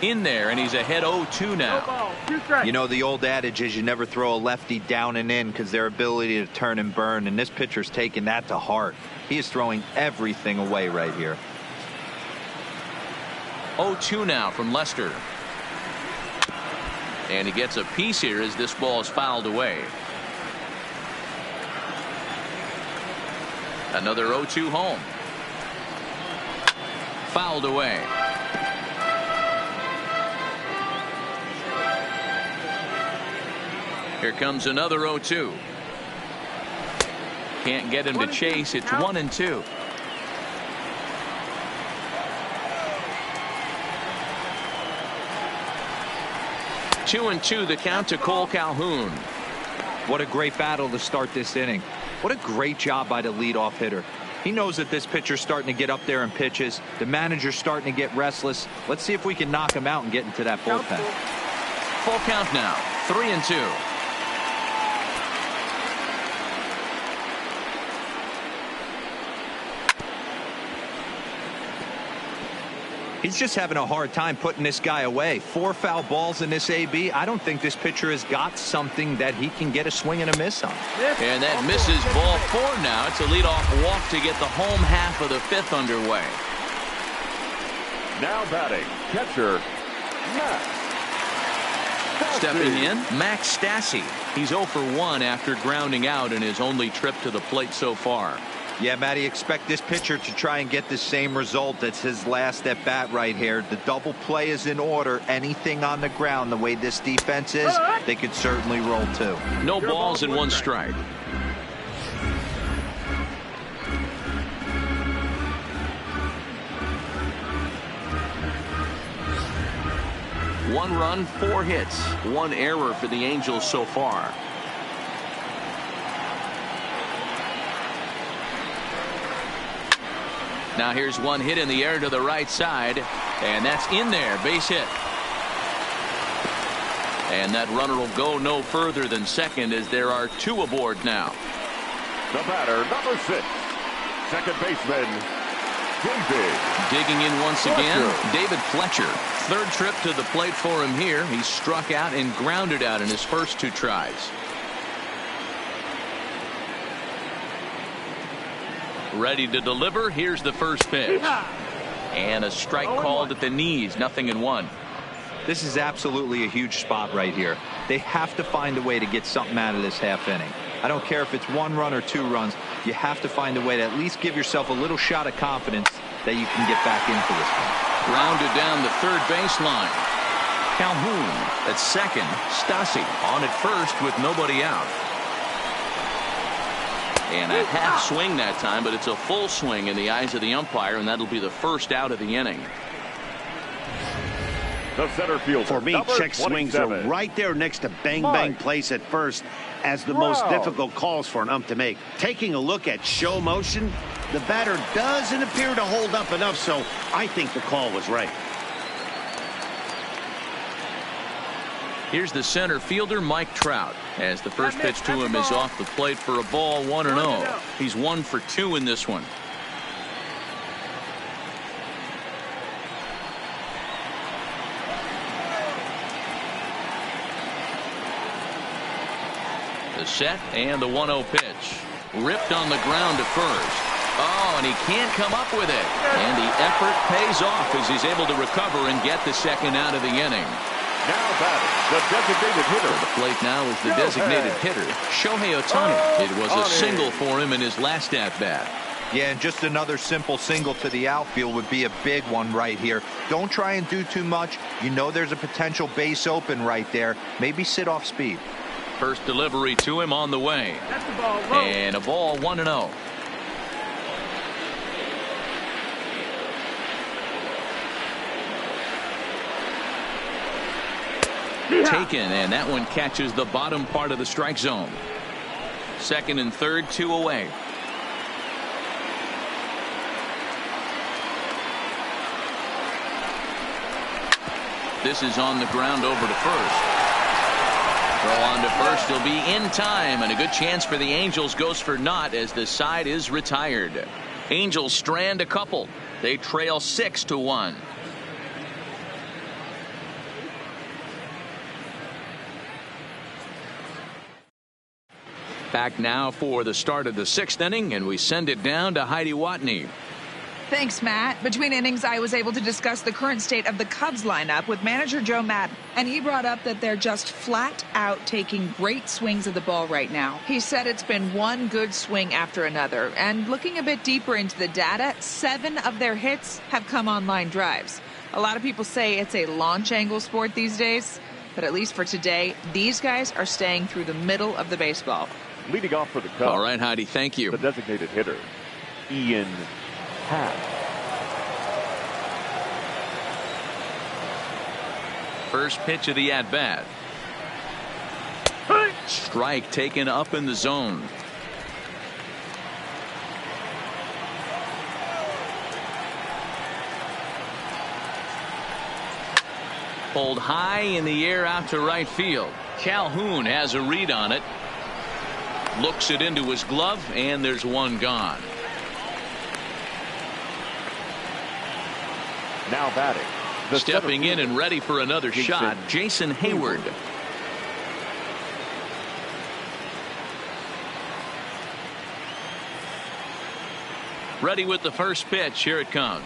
In there, and he's ahead 0-2 No now. ball, 2 strikes. You know, the old adage is you never throw a lefty down and in because their ability to turn and burn, and this pitcher's taking that to heart. He is throwing everything away right here. 0-2 now from Lester. And he gets a piece here as this ball is fouled away. Another 0-2 home. fouled away. Here comes another 0-2. Can't get him to chase. It's 1-2. Two and two, the count to Cole Calhoun. What a great battle to start this inning. What a great job by the leadoff hitter. He knows that this pitcher's starting to get up there in pitches. The manager's starting to get restless. Let's see if we can knock him out and get into that bullpen. Full count now, 3-2. He's just having a hard time putting this guy away. 4 foul balls in this AB. I don't think this pitcher has got something that he can get a swing and a miss on. And that misses ball 4 now. It's a leadoff walk to get the home half of the 5th underway. Now batting, catcher, Max. Stepping in, Max Stassi. He's 0 for 1 after grounding out in his only trip to the plate so far. Yeah, Matty, expect this pitcher to try and get the same result. That's his last at bat right here. The double play is in order. Anything on the ground, the way this defense is, they could certainly roll too. No balls and 1 strike. One run, 4 hits, 1 error for the Angels so far. Now here's 1 hit in the air to the right side, and that's in there, base hit. And that runner will go no further than second as there are 2 aboard now. The batter, number 6, second baseman, David. Digging in once again, Fletcher. David Fletcher. 3rd trip to the plate for him here. He struck out and grounded out in his first 2 tries. Ready to deliver. Here's the first pitch. And a strike called at the knees. 0-1. This is absolutely a huge spot right here. They have to find a way to get something out of this half inning. I don't care if it's 1 run or 2 runs. You have to find a way to at least give yourself a little shot of confidence that you can get back into this one. Grounded down the 3rd baseline. Calhoun at second. Stassi on at first with nobody out. And a half swing that time, but it's a full swing in the eyes of the umpire, and that'll be the first out of the inning. The center fielder. For me, check swings are right there next to bang place at first as the most difficult calls for an ump to make. Taking a look at show motion, the batter doesn't appear to hold up enough, so I think the call was right. Here's the center fielder, Mike Trout, as the first pitch to him is off the plate for a ball, 1-0. He's 1 for 2 in this one. The set and the 1-0 pitch. Ripped on the ground to first. Oh, and he can't come up with it. And the effort pays off as he's able to recover and get the second out of the inning. Now batting, the designated hitter. To the plate now is the designated hitter, Shohei Ohtani. It was a single for him in his last at-bat. Yeah, and just another simple single to the outfield would be a big one right here. Don't try and do too much. You know there's a potential base open right there. Maybe sit off speed. First delivery to him on the way. That's the ball. And a ball, 1-0. Taken, and that one catches the bottom part of the strike zone. 2nd and 3rd, 2 away. This is on the ground over to first. Throw on to first will be in time, and a good chance for the Angels goes for naught as the side is retired. Angels strand a couple. They trail 6-1. Back now for the start of the 6th inning, and we send it down to Heidi Watney. Thanks, Matt. Between innings, I was able to discuss the current state of the Cubs lineup with manager Joe Madden, and he brought up that they're just flat out taking great swings of the ball right now. He said it's been one good swing after another, and looking a bit deeper into the data, 7 of their hits have come on line drives. A lot of people say it's a launch angle sport these days, but at least for today, these guys are staying through the middle of the baseball. Leading off for the Cubs. All right, Heidi, thank you. The designated hitter, Ian Happ. First pitch of the at-bat. Strike taken up in the zone. Pulled high in the air out to right field. Calhoun has a read on it. Looks it into his glove, and there's one gone. Now batting. Stepping in and ready for another shot, Jason Hayward. Ready with the first pitch. Here it comes.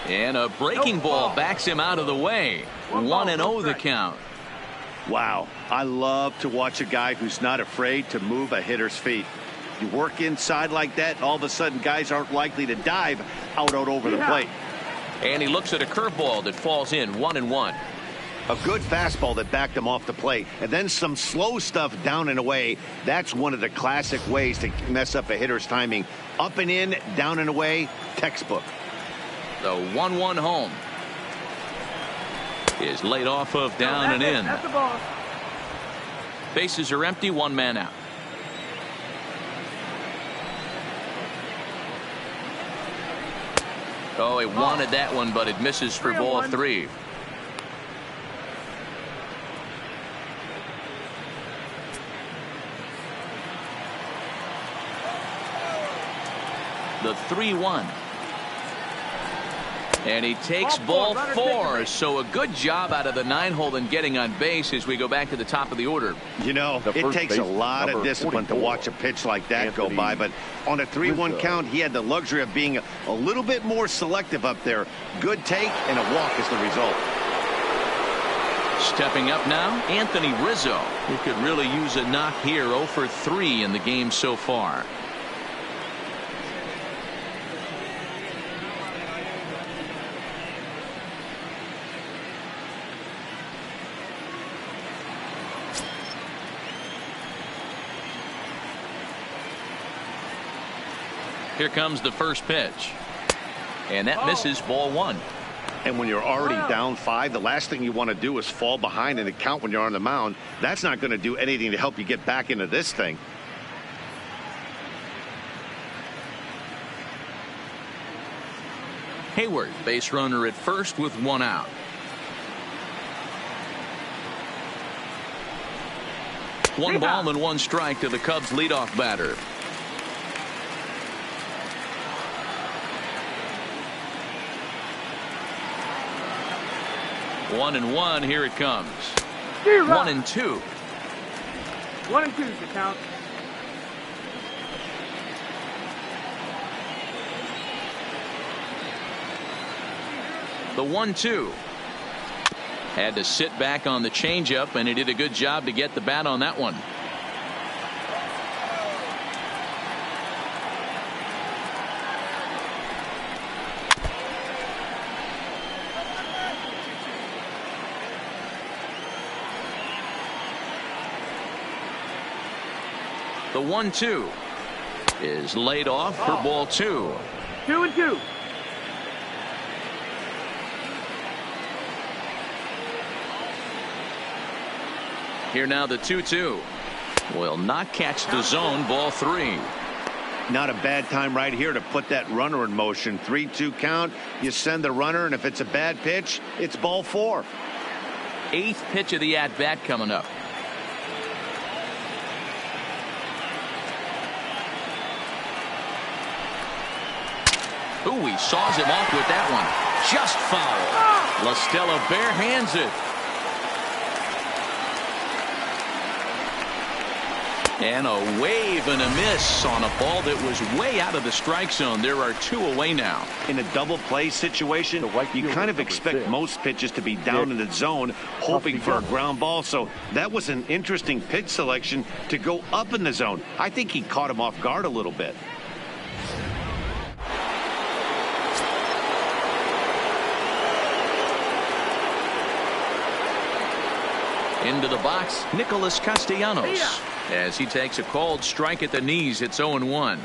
And a breaking ball backs him out of the way. 1-0 the count. Wow, I love to watch a guy who's not afraid to move a hitter's feet. You work inside like that, all of a sudden guys aren't likely to dive out over the plate. And he looks at a curveball that falls in. 1-1. A good fastball that backed him off the plate, and then some slow stuff down and away. That's one of the classic ways to mess up a hitter's timing. Up and in, down and away, textbook. The 1-1 home is laid off of down and in. That's the ball. Bases are empty, 1 man out. Oh, he wanted that one, but it misses for ball 3. The 3-1. And he takes ball 4. So a good job out of the 9-hole in getting on base as we go back to the top of the order. You know, it takes a lot of discipline to watch a pitch like that go by. But on a 3-1 count, he had the luxury of being a little bit more selective up there. Good take and a walk is the result. Stepping up now, Anthony Rizzo, who could really use a knock here. 0 for 3 in the game so far. Here comes the first pitch. And that misses ball 1. And when you're already down 5, the last thing you want to do is fall behind in the count when you're on the mound. That's not going to do anything to help you get back into this thing. Hayward, base runner at first with 1 out. One ball and 1 strike to the Cubs leadoff batter. One and 1. Here it comes. 1-2. 1-2 the count. The 1-2. Had to sit back on the changeup, and he did a good job to get the bat on that one. The 1-2 is laid off for ball 2. 2-2. Here now the 2-2 will not catch the zone. Ball 3. Not a bad time right here to put that runner in motion. 3-2 count. You send the runner, and if it's a bad pitch, it's ball 4. 8th pitch of the at-bat coming up. Ooh, he saws him off with that one. Just foul. La Stella bare hands it. And a wave and a miss on a ball that was way out of the strike zone. There are 2 away now. In a double play situation, you kind of expect most pitches to be down in the zone, hoping for a ground ball. So that was an interesting pitch selection to go up in the zone. I think he caught him off guard a little bit. Into the box, Nicholas Castellanos. As he takes a called strike at the knees, it's 0-1.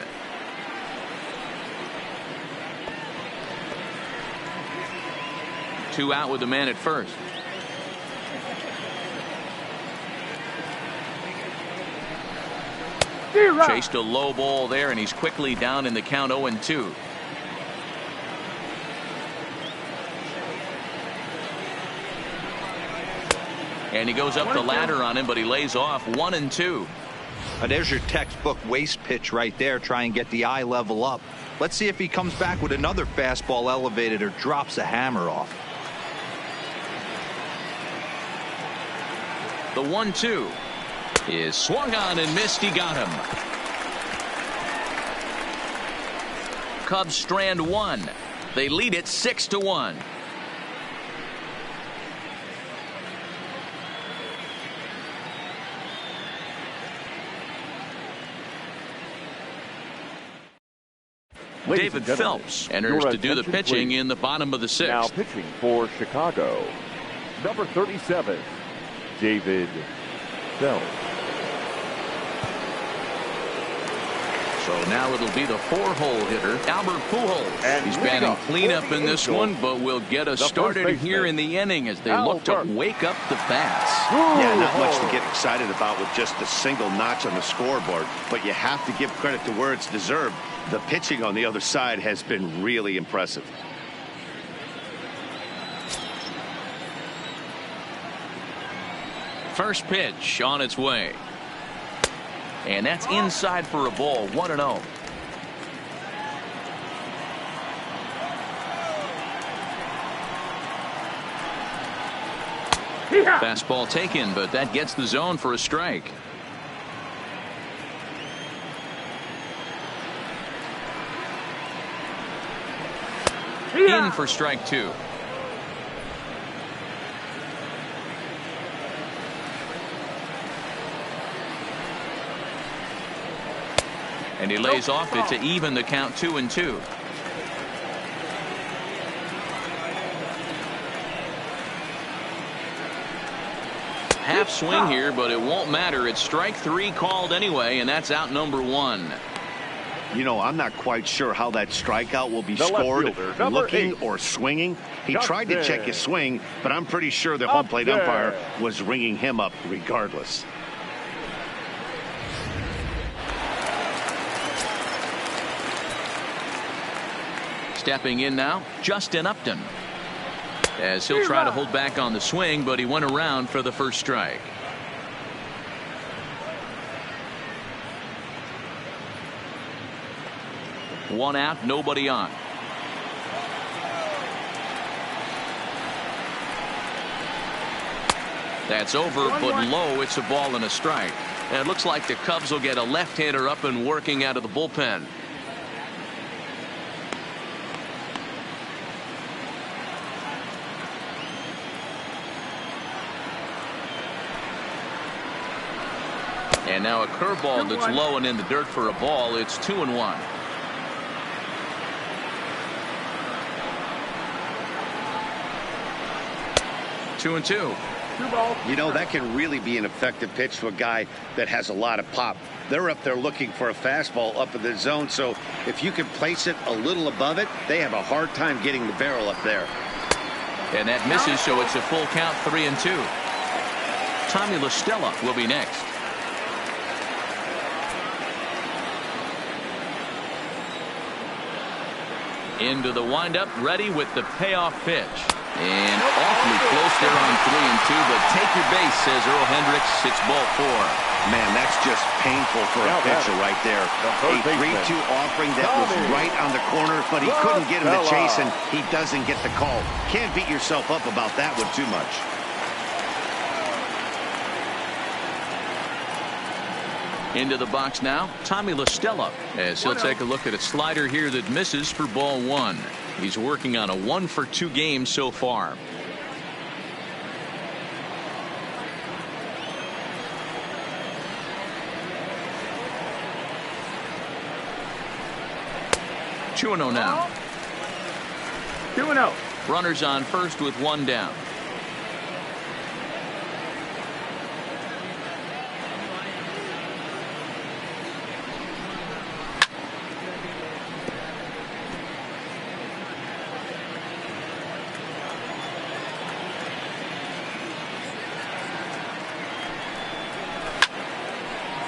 Two out with the man at first. Chased a low ball there, and he's quickly down in the count 0-2. And he goes up the ladder on him, but he lays off 1-2. There's your textbook waste pitch right there. Try and get the eye level up. Let's see if he comes back with another fastball elevated or drops a hammer off. The 1-2 is swung on and missed. He got him. Cubs strand 1. They lead it 6-1. David Phelps enters to do the pitching in the bottom of the 6th. Now pitching for Chicago, number 37, David Phelps. So now it'll be the 4-hole hitter, Albert Pujols. And he's batting cleanup in this one, but will get us started here in the inning as they look to wake up the bats. Yeah, not much to get excited about with just a single notch on the scoreboard, but you have to give credit to where it's deserved. The pitching on the other side has been really impressive. First pitch on its way. And that's inside for a ball. 1-0. Fastball taken, but that gets the zone for a strike. In for strike 2. And he lays off it to even the count 2-2. Half swing here, but it won't matter. It's strike 3 called anyway, and that's out number 1. You know, I'm not quite sure how that strikeout will be scored, looking or swinging. He tried to check his swing, but I'm pretty sure the home plate umpire was ringing him up regardless. Stepping in now, Justin Upton. As he'll try to hold back on the swing, but he went around for the first strike. One out, nobody on. That's over, but low. It's a ball and a strike. And it looks like the Cubs will get a left-hander up and working out of the bullpen. And now a curveball that's low and in the dirt for a ball. It's 2-1. Two and two. You know, that can really be an effective pitch to a guy that has a lot of pop. They're up there looking for a fastball up in the zone, so if you can place it a little above it, they have a hard time getting the barrel up there. And that misses, so it's a full count, 3-2. Tommy La Stella will be next. Into the windup, ready with the payoff pitch. And awfully close there on 3-2, but take your base, says Earl Hendricks. It's ball 4. Man, that's just painful for a pitcher right there. A 3-2 offering that was right on the corner, but he couldn't get him to chase, and he doesn't get the call. Can't beat yourself up about that one too much. Into the box now, Tommy LaStella, as he'll take a look at a slider here that misses for ball 1. He's working on a 1-for-2 game so far. Two and 0 now. 2-0. Runners on first with 1 down.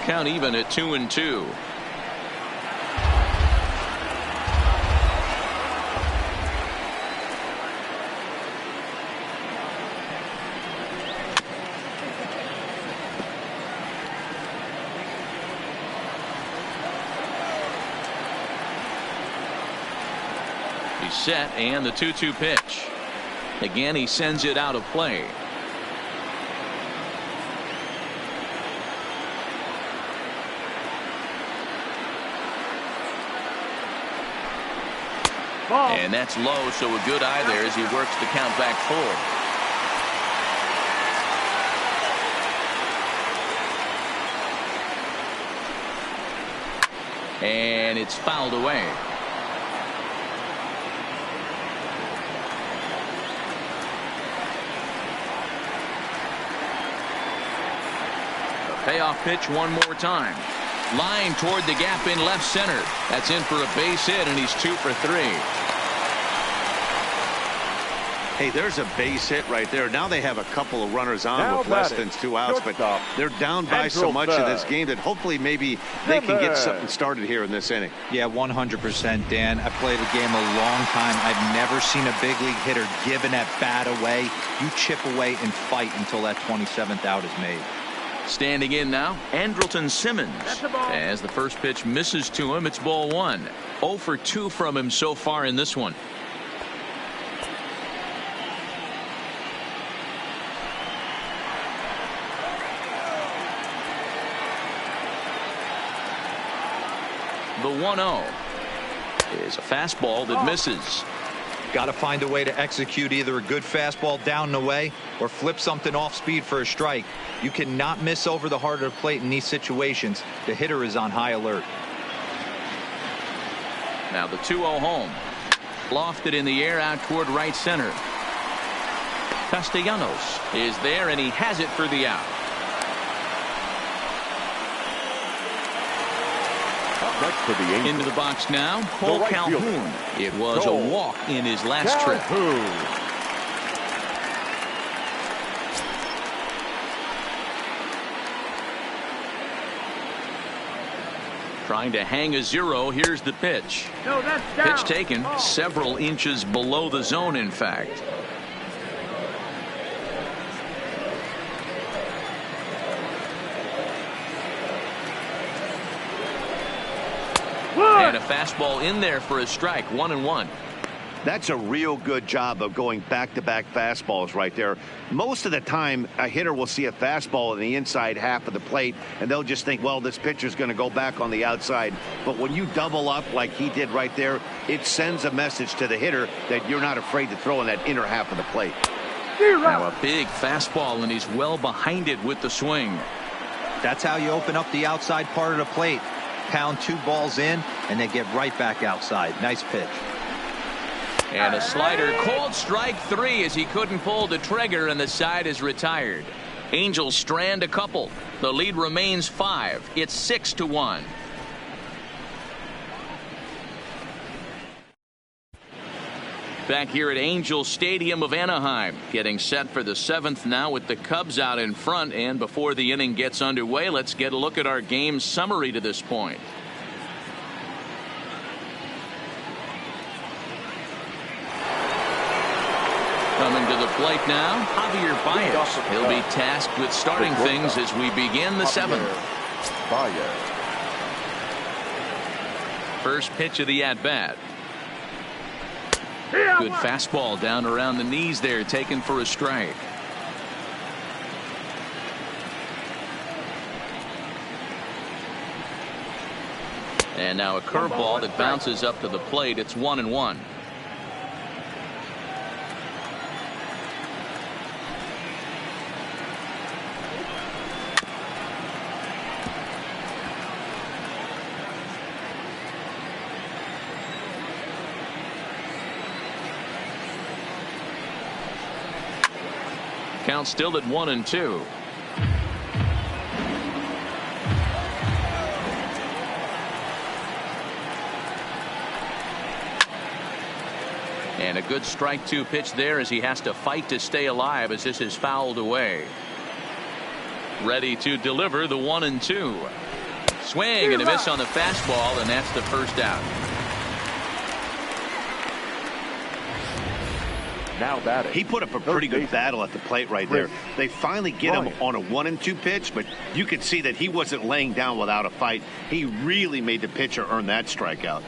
Count even at 2-2. He's set, and the 2-2 pitch. Again, he sends it out of play. And that's low, so a good eye there as he works the count back full. And it's fouled away. A payoff pitch one more time. Line toward the gap in left center. That's in for a base hit, and he's 2 for 3. Hey, there's a base hit right there. Now they have a couple of runners on Now with less batting, than 2 outs, but shortstop, they're down by so much of this game that hopefully maybe they can get something started here in this inning. Yeah, 100%, Dan. I played the game a long time. I've never seen a big league hitter give an at-bat away. You chip away and fight until that 27th out is made. Standing in now, Andrelton Simmons. As the first pitch misses to him, it's ball 1. 0 for 2 from him so far in this one. The 1-0 is a fastball that misses. Got to find a way to execute either a good fastball down and away or flip something off speed for a strike. You cannot miss over the heart of the plate in these situations. The hitter is on high alert. Now the 2-0 home. Lofted in the air out toward right center. Castellanos is there, and he has it for the out. Next for the Angels. Into the box now, Cole right Calhoun. fielder. It was a walk in his last trip. Trying to hang a 0. Here's the pitch. No, that's down. Pitch taken several inches below the zone, in fact. And a fastball in there for a strike. 1-1. That's a real good job of going back-to-back fastballs right there. Most of the time, a hitter will see a fastball in the inside half of the plate, and they'll just think, well, this pitcher's going to go back on the outside. But when you double up like he did right there, it sends a message to the hitter that you're not afraid to throw in that inner half of the plate. Now a big fastball, and he's well behind it with the swing. That's how you open up the outside part of the plate. Pound 2 balls in, and they get right back outside. Nice pitch. And a slider, called strike 3 as he couldn't pull the trigger, and the side is retired. Angels strand a couple. The lead remains 5. It's 6-1. Back here at Angel Stadium of Anaheim, getting set for the 7th now with the Cubs out in front. And before the inning gets underway, let's get a look at our game summary to this point. Coming to the plate now, Javier Baez. He'll be tasked with starting things as we begin the 7th. First pitch of the at-bat. Good fastball down around the knees there, taken for a strike. And now a curveball that bounces up to the plate. It's 1-1. Count still at 1-2. And a good strike two pitch there as he has to fight to stay alive as this is fouled away. Ready to deliver the 1-2. Swing and a miss on the fastball, and that's the first out. Now batting. He put up a pretty good battle at the plate right there. They finally get him on a 1-2 pitch, but you could see that he wasn't laying down without a fight. He really made the pitcher earn that strikeout.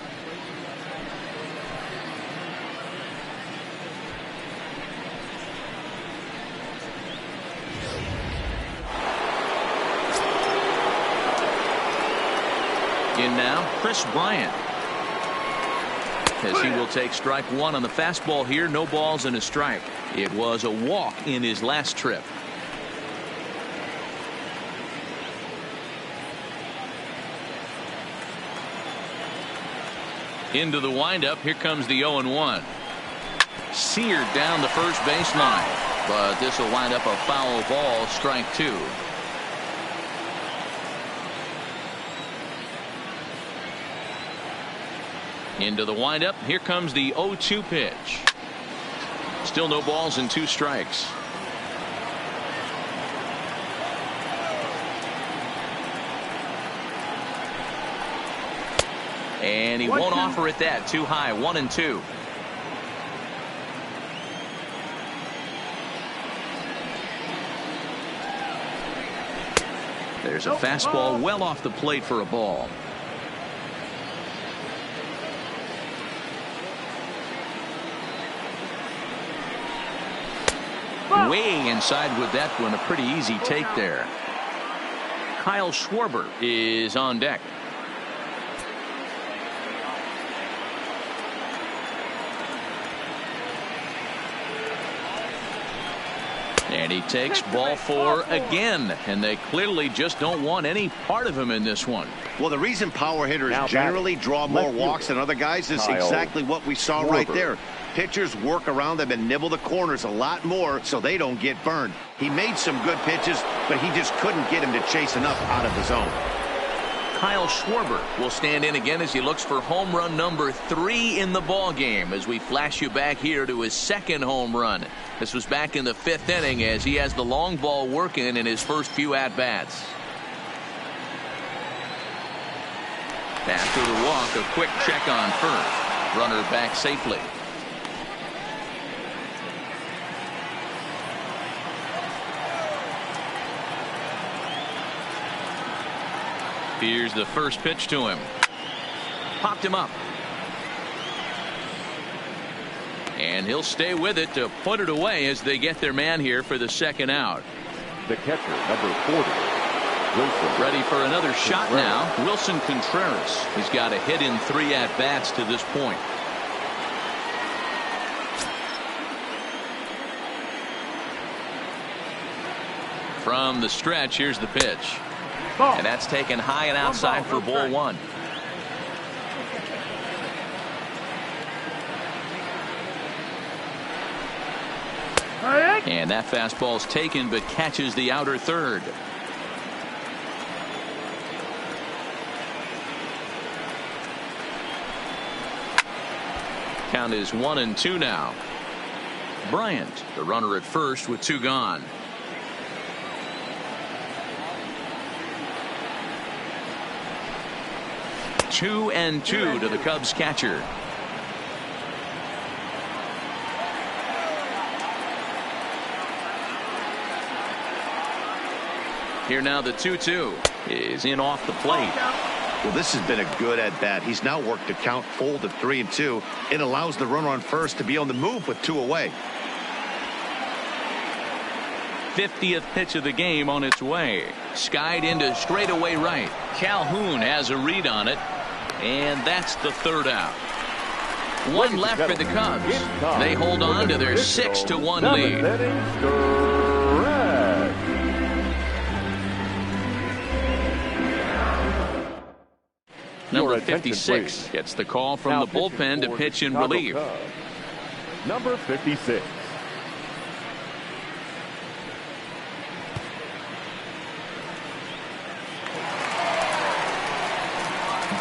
In now, Chris Bryant. As he will take strike one on the fastball here. No balls and a strike. It was a walk in his last trip. Into the windup. Here comes the 0-1. Seared down the first baseline. But this will wind up a foul ball. Strike two. Into the windup. Here comes the 0-2 pitch. Still no balls and two strikes. And he won't offer it that. Too high. 1-2. There's a fastball well off the plate for a ball. Way inside with that one. A pretty easy take there. Kyle Schwarber is on deck. And he takes ball four again, and they clearly just don't want any part of him in this one. Well, the reason power hitters generally draw more walks than other guys is exactly what we saw right there. Pitchers work around them and nibble the corners a lot more so they don't get burned. He made some good pitches, but he just couldn't get him to chase enough out of the zone. Kyle Schwarber will stand in again as he looks for home run number 3 in the ball game as we flash you back here to his second home run. This was back in the 5th inning as he has the long ball working in his first few at-bats. After the walk, a quick check on first. Runner back safely. Here's the first pitch to him. Popped him up. And he'll stay with it to put it away as they get their man here for the second out. The catcher, number 40, Wilson. Ready for another shot now. Wilson Contreras. He's got a hit in 3 at-bats to this point. From the stretch, here's the pitch. And that's taken high and outside for ball 1. And that fastball's taken but catches the outer third. Count is 1-2 now. Bryant, the runner at first with 2 gone. Two and 2 to the Cubs catcher. Here now the 2-2 is in off the plate. Well, this has been a good at-bat. He's now worked the count full to 3-2. It allows the runner on first to be on the move with 2 away. 50th pitch of the game on its way. Skied into straightaway right. Calhoun has a read on it. And that's the third out. One left for the Cubs. They hold on to their 6-1 lead. Number 56 gets the call from the bullpen to pitch in relief. Number 56.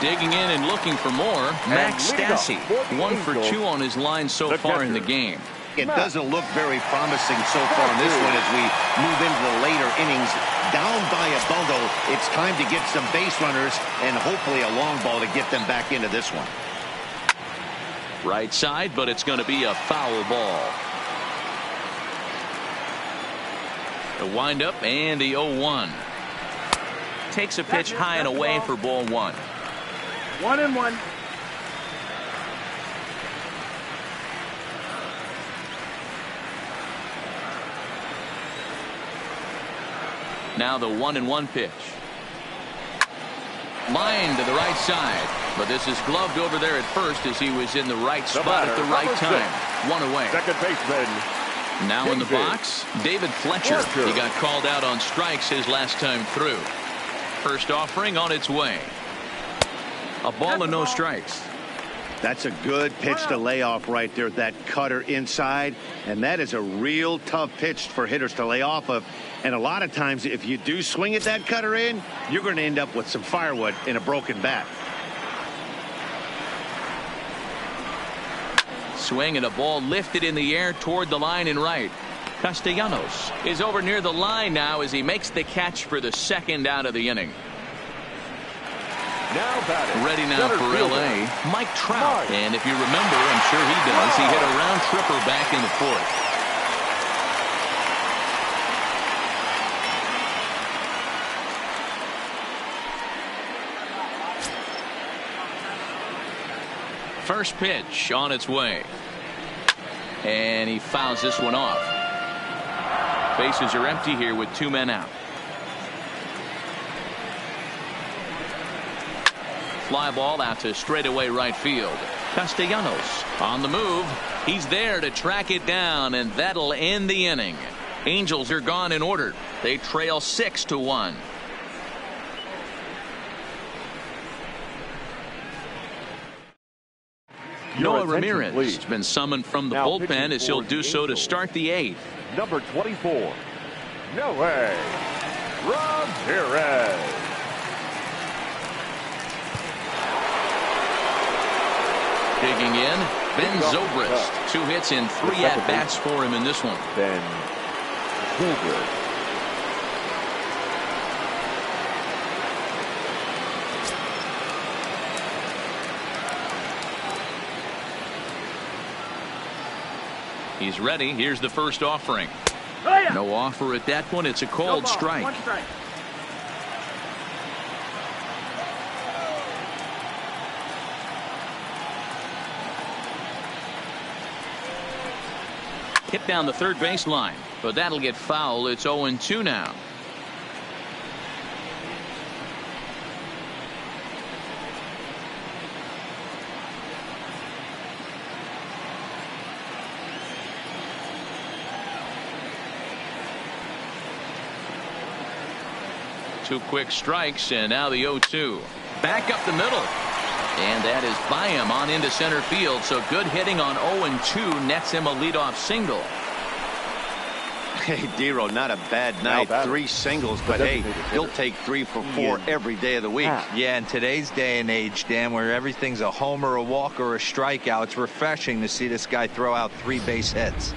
Digging in and looking for more, Max Stassi. 1 for 2 on his line so far in the game. It doesn't look very promising so far in this one as we move into the later innings. Down by a bundle, it's time to get some base runners and hopefully a long ball to get them back into this one. Right side, but it's going to be a foul ball. The windup and the 0-1. Takes a pitch high and away for ball 1. 1-1. Now the 1-1 pitch. Line to the right side, but this is gloved over there at first as he was in the right spot at the right time. 1 away. Second baseman. Now in the box, David Fletcher. He got called out on strikes his last time through. First offering on its way. A ball and no strikes. That's a good pitch to lay off right there. That cutter inside. And that is a real tough pitch for hitters to lay off of. And a lot of times if you do swing at that cutter in, you're going to end up with some firewood in a broken bat. Swing and a ball lifted in the air toward the line and right. Castellanos is over near the line now as he makes the catch for the second out of the inning. Now batting. Ready now for L.A., Mike Trout. And if you remember, I'm sure he does, he hit a round tripper back in the fourth. First pitch on its way. And he fouls this one off. Bases are empty here with 2 men out. Fly ball out to straightaway right field. Castellanos on the move. He's there to track it down, and that'll end the inning. Angels are gone in order. They trail 6-1. Noah Ramirez has been summoned from the bullpen as he'll do so to start the 8th. Number 24, Noah Ramirez. Digging in, Ben Zobrist. 2 hits in 3 at-bats for him in this one. Ben Zobrist. He's ready. Here's the first offering. No offer at that one. It's a called strike. 1 strike. Hit down the third baseline, but that'll get foul. It's 0-2 now. Two quick strikes, and now the 0-2. Back up the middle. And that is by him on into center field. So good hitting on 0-2 nets him a leadoff single. Hey, Dero, not a bad night. 3 singles, but hey, he'll take 3 for 4 every day of the week. Yeah, in today's day and age, Dan, where everything's a homer, a walk, or a strikeout, it's refreshing to see this guy throw out 3 base hits.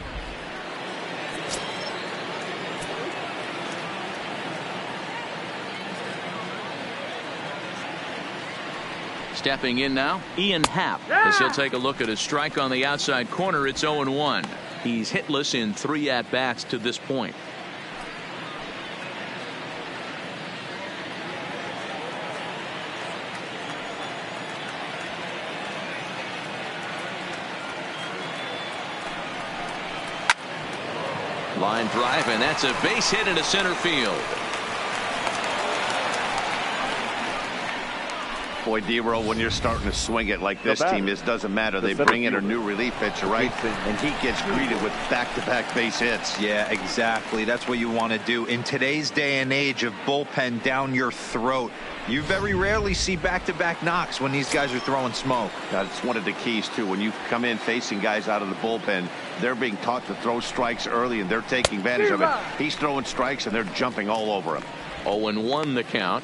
Stepping in now, Ian Happ, as he'll take a look at his strike on the outside corner. It's 0-1. He's hitless in 3 at-bats to this point. Line drive, and that's a base hit into center field. Boy, D-Row, when you're starting to swing it like this team is, doesn't matter. They bring in a new relief pitcher, right? And he gets greeted with back-to-back base hits. Yeah, exactly. That's what you want to do. In today's day and age of bullpen down your throat, you very rarely see back-to-back knocks when these guys are throwing smoke. That's one of the keys, too. When you come in facing guys out of the bullpen, they're being taught to throw strikes early, and they're taking advantage of it. He's throwing strikes, and they're jumping all over him. 0-1 the count.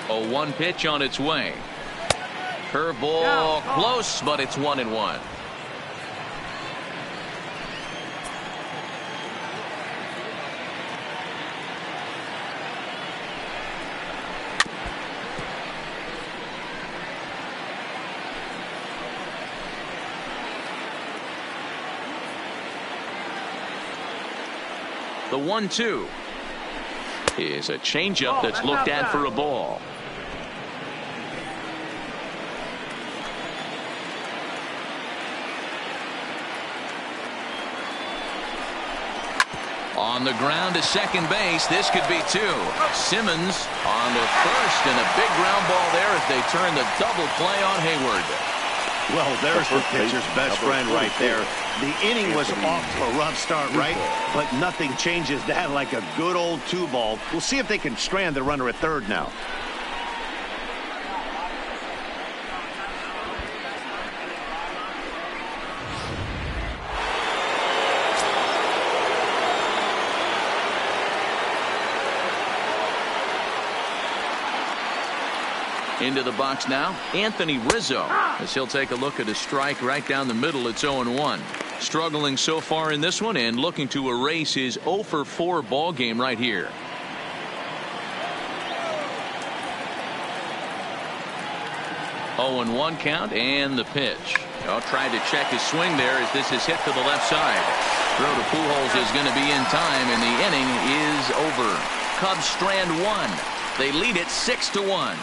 A 1 pitch on its way. Curveball close, but it's 1-1. The 1-2 is a changeup that's looked at for a ball. On the ground to second base. This could be 2. Simmons on to first, and a big ground ball there as they turn the double play on Hayward. Well, there's the pitcher's best friend right there. The inning was off to a rough start, right? But nothing changes that like a good old 2-ball. We'll see if they can strand the runner at third now. Into the box now, Anthony Rizzo, as he'll take a look at a strike right down the middle. It's 0-1. Struggling so far in this one and looking to erase his 0-for-4 ball game right here. Oh, 0-1 count, and the pitch. Tried to check his swing there as this is hit to the left side. Throw to Pujols is going to be in time, and the inning is over. Cubs strand 1. They lead it 6-1.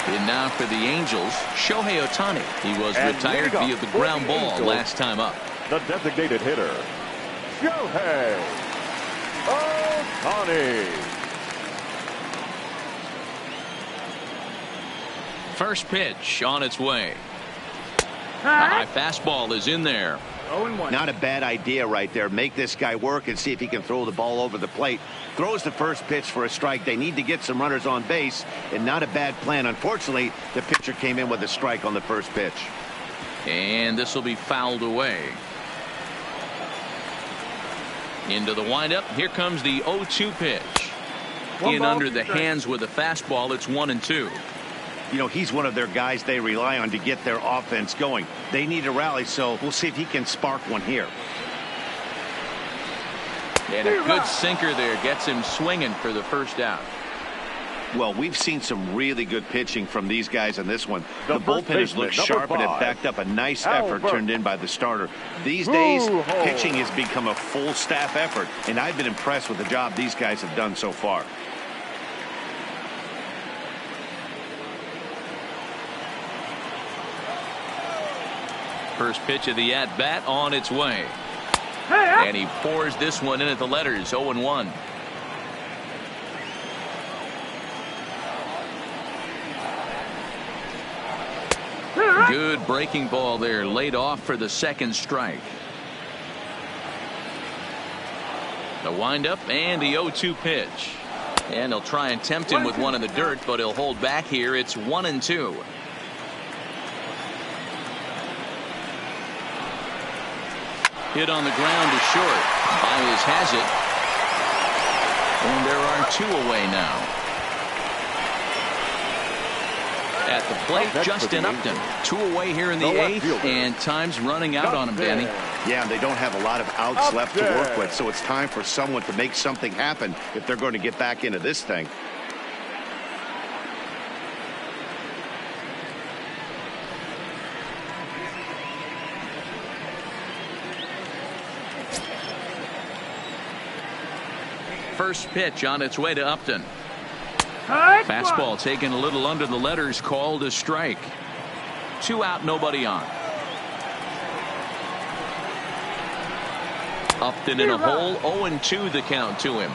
And now for the Angels, Shohei Ohtani. He was retired via the ground ball last time up. The designated hitter, Shohei Ohtani. First pitch on its way. A high fastball is in there. 0-1. Not a bad idea right there. Make this guy work and see if he can throw the ball over the plate. Throws the first pitch for a strike. They need to get some runners on base, and not a bad plan. Unfortunately, the pitcher came in with a strike on the first pitch. And this will be fouled away. Into the windup. Here comes the 0-2 pitch. In under the hands with a fastball. It's 1-2. You know, he's one of their guys they rely on to get their offense going. They need a rally, so we'll see if he can spark one here. And a good sinker there gets him swinging for the first out. Well, we've seen some really good pitching from these guys in this one. The bullpen has looked sharp and have backed up a nice effort turned in by the starter. These days, pitching has become a full staff effort, and I've been impressed with the job these guys have done so far. First pitch of the at-bat on its way. And he pours this one in at the letters. 0-1. Good breaking ball there, laid off for the second strike. The windup and the 0-2 pitch. And he'll try and tempt him with one in the dirt, but he'll hold back here. It's 1-2. Hit on the ground to short. Baez has it. And there are 2 away now. At the plate, Justin Upton. 2 away here in the 8th, and time's running out on him, Danny. Yeah, and they don't have a lot of outs left to work with, so it's time for someone to make something happen if they're going to get back into this thing. First pitch on its way to Upton. Fastball taken a little under the letters, called a strike. 2 out, nobody on. Upton in a hole, 0-2 the count to him.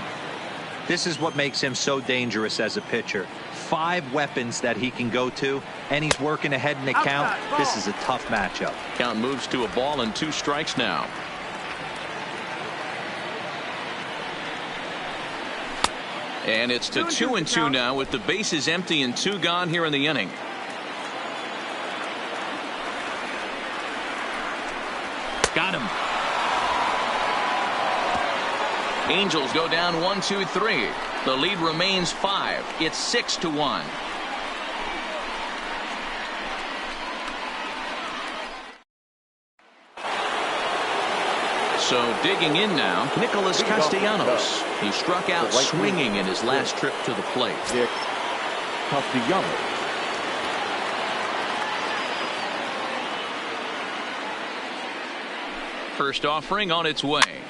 This is what makes him so dangerous as a pitcher. 5 weapons that he can go to, and he's working ahead in the count. This is a tough matchup. Count moves to a ball and 2 strikes now. And it's to 2-2 now with the bases empty and 2 gone here in the inning. Got him. Angels go down 1-2-3. The lead remains 5. It's 6-1. So digging in now, Nicholas Castellanos. He struck out swinging in his last trip to the plate. Castellanos. First offering on its way.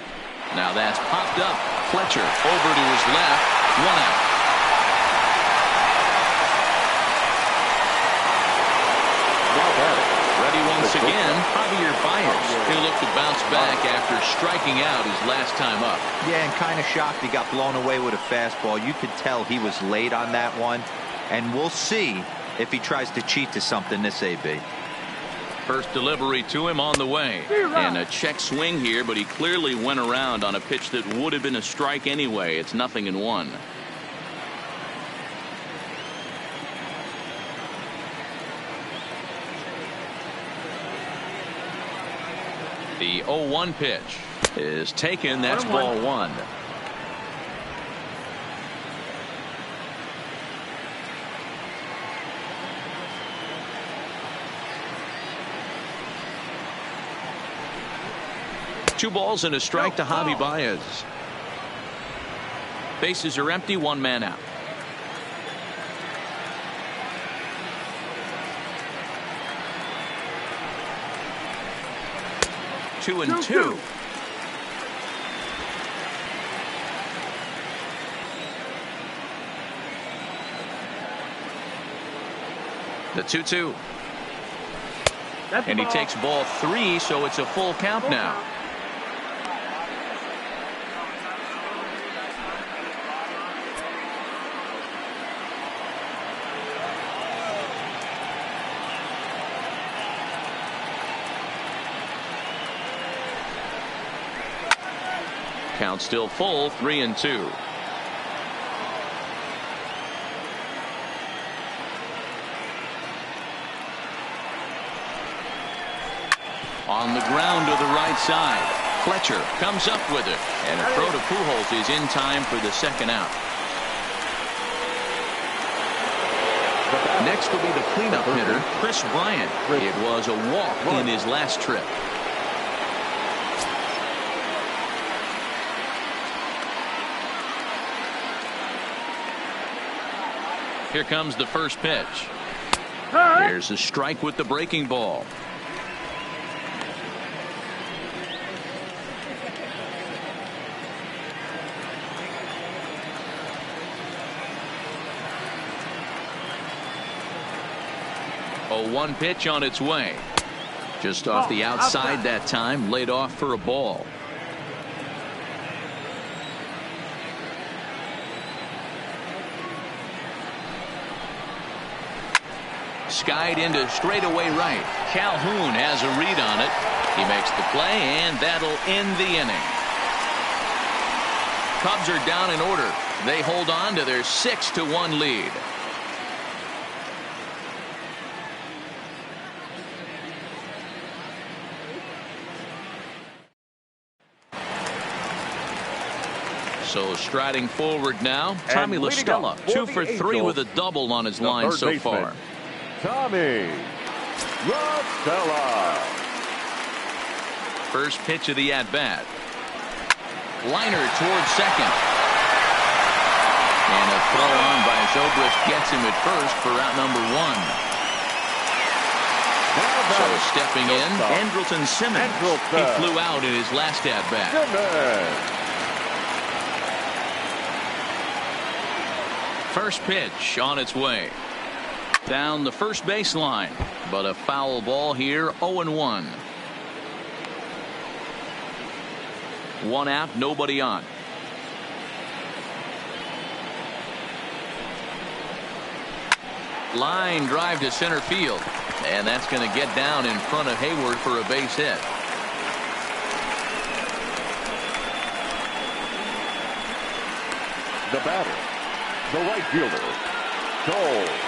Now that's popped up. Fletcher over to his left. 1 out. Ready once again, Javier Baez. He'll look to bounce back after striking out his last time up. Yeah, and kind of shocked he got blown away with a fastball. You could tell he was late on that one. And we'll see if he tries to cheat to something this AB. First delivery to him on the way. And a check swing here, but he clearly went around on a pitch that would have been a strike anyway. It's 0-1. The 0-1 pitch is taken. That's ball 1. Two balls and a strike to Javi Baez. Bases are empty, 1 man out. Two and two. The 2-2. And he takes ball 3, so it's a full count now. Count still full, 3-2. On the ground to the right side. Fletcher comes up with it. And a throw to Pujols is in time for the second out. Next will be the cleanup hitter, Chris Bryant. It was a walk in his last trip. Here comes the first pitch. Here's a strike with the breaking ball. A 1 pitch on its way. Just off the outside that time, laid off for a ball. Skied into straightaway right. Calhoun has a read on it. He makes the play, and that'll end the inning. Cubs are down in order. They hold on to their 6-1 lead. So striding forward now, Tommy La Stella, 2 for 3 with a double on his line so far. Tommy La Stella. First pitch of the at-bat. Liner towards second. And a throw on by Zobrist gets him at first for out number 1. So stepping in, Andrelton Simmons. He flew out in his last at-bat. First pitch on its way. Down the first baseline, but a foul ball here. 0-1. One out, nobody on. Line drive to center field, and that's going to get down in front of Hayward for a base hit. The batter, the right fielder, Cole.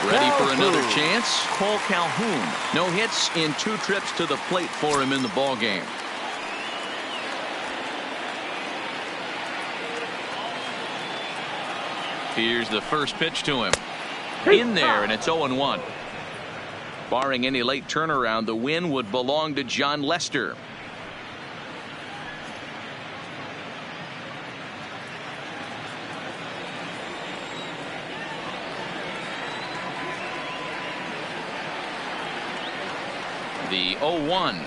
Ready for Calhoun. another chance. Cole Calhoun. No hits in 2 trips to the plate for him in the ball game. Here's the first pitch to him. In there, and it's 0-1. Barring any late turnaround, the win would belong to John Lester. The 0-1.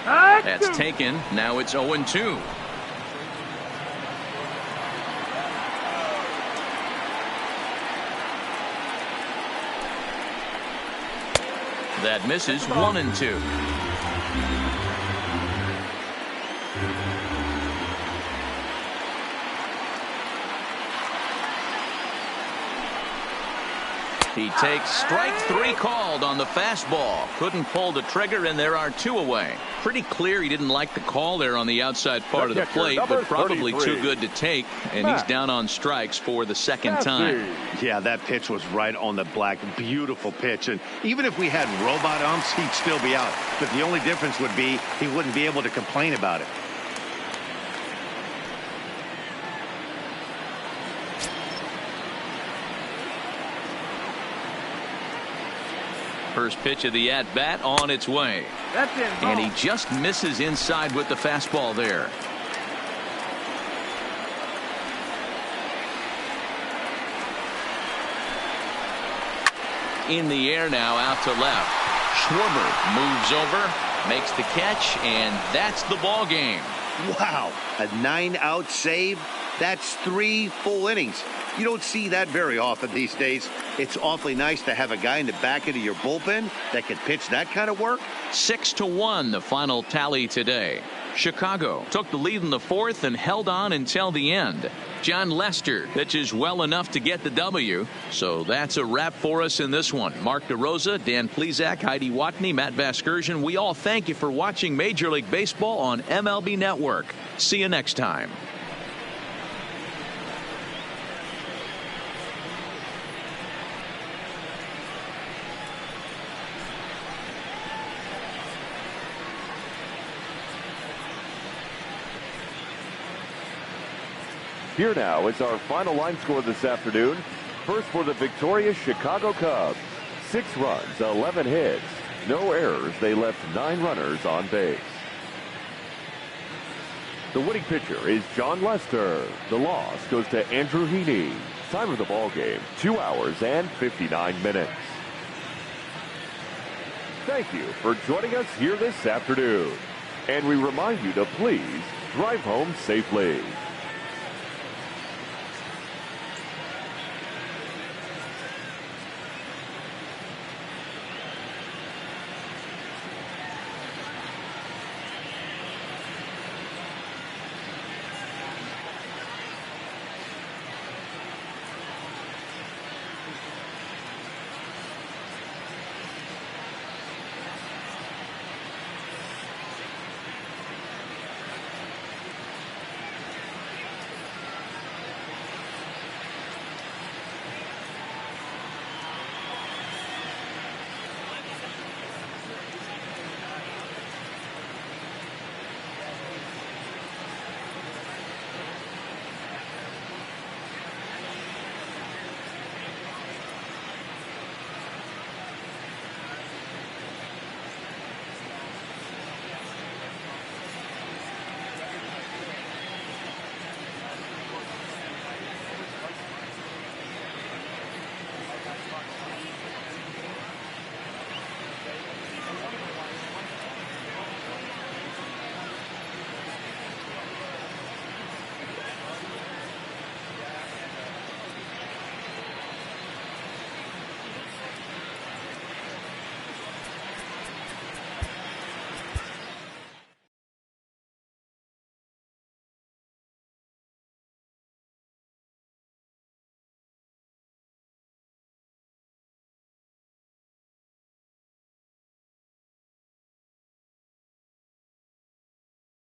That's taken. Now it's 0-2. That misses. 1-2. He takes strike 3 called on the fastball. Couldn't pull the trigger, and there are 2 away. Pretty clear he didn't like the call there on the outside part of the plate, but probably 33. too good to take, and he's down on strikes for the second time. Yeah, that pitch was right on the black. Beautiful pitch. And even if we had robot umps, he'd still be out. But the only difference would be he wouldn't be able to complain about it. First pitch of the at-bat on its way. And he just misses inside with the fastball there. In the air now, out to left. Schwarber moves over, makes the catch, and that's the ball game. Wow, a 9-out save. That's 3 full innings. You don't see that very often these days. It's awfully nice to have a guy in the back end of your bullpen that can pitch that kind of work. 6-1 the final tally today. Chicago took the lead in the 4th and held on until the end. John Lester pitches well enough to get the W. So that's a wrap for us in this one. Mark DeRosa, Dan Plesac, Heidi Watney, Matt Vasgersian. We all thank you for watching Major League Baseball on MLB Network. See you next time. Here now is our final line score this afternoon. First for the victorious Chicago Cubs. 6 runs, 11 hits, no errors. They left 9 runners on base. The winning pitcher is John Lester. The loss goes to Andrew Heaney. Time of the ball game, 2 hours and 59 minutes. Thank you for joining us here this afternoon. And we remind you to please drive home safely.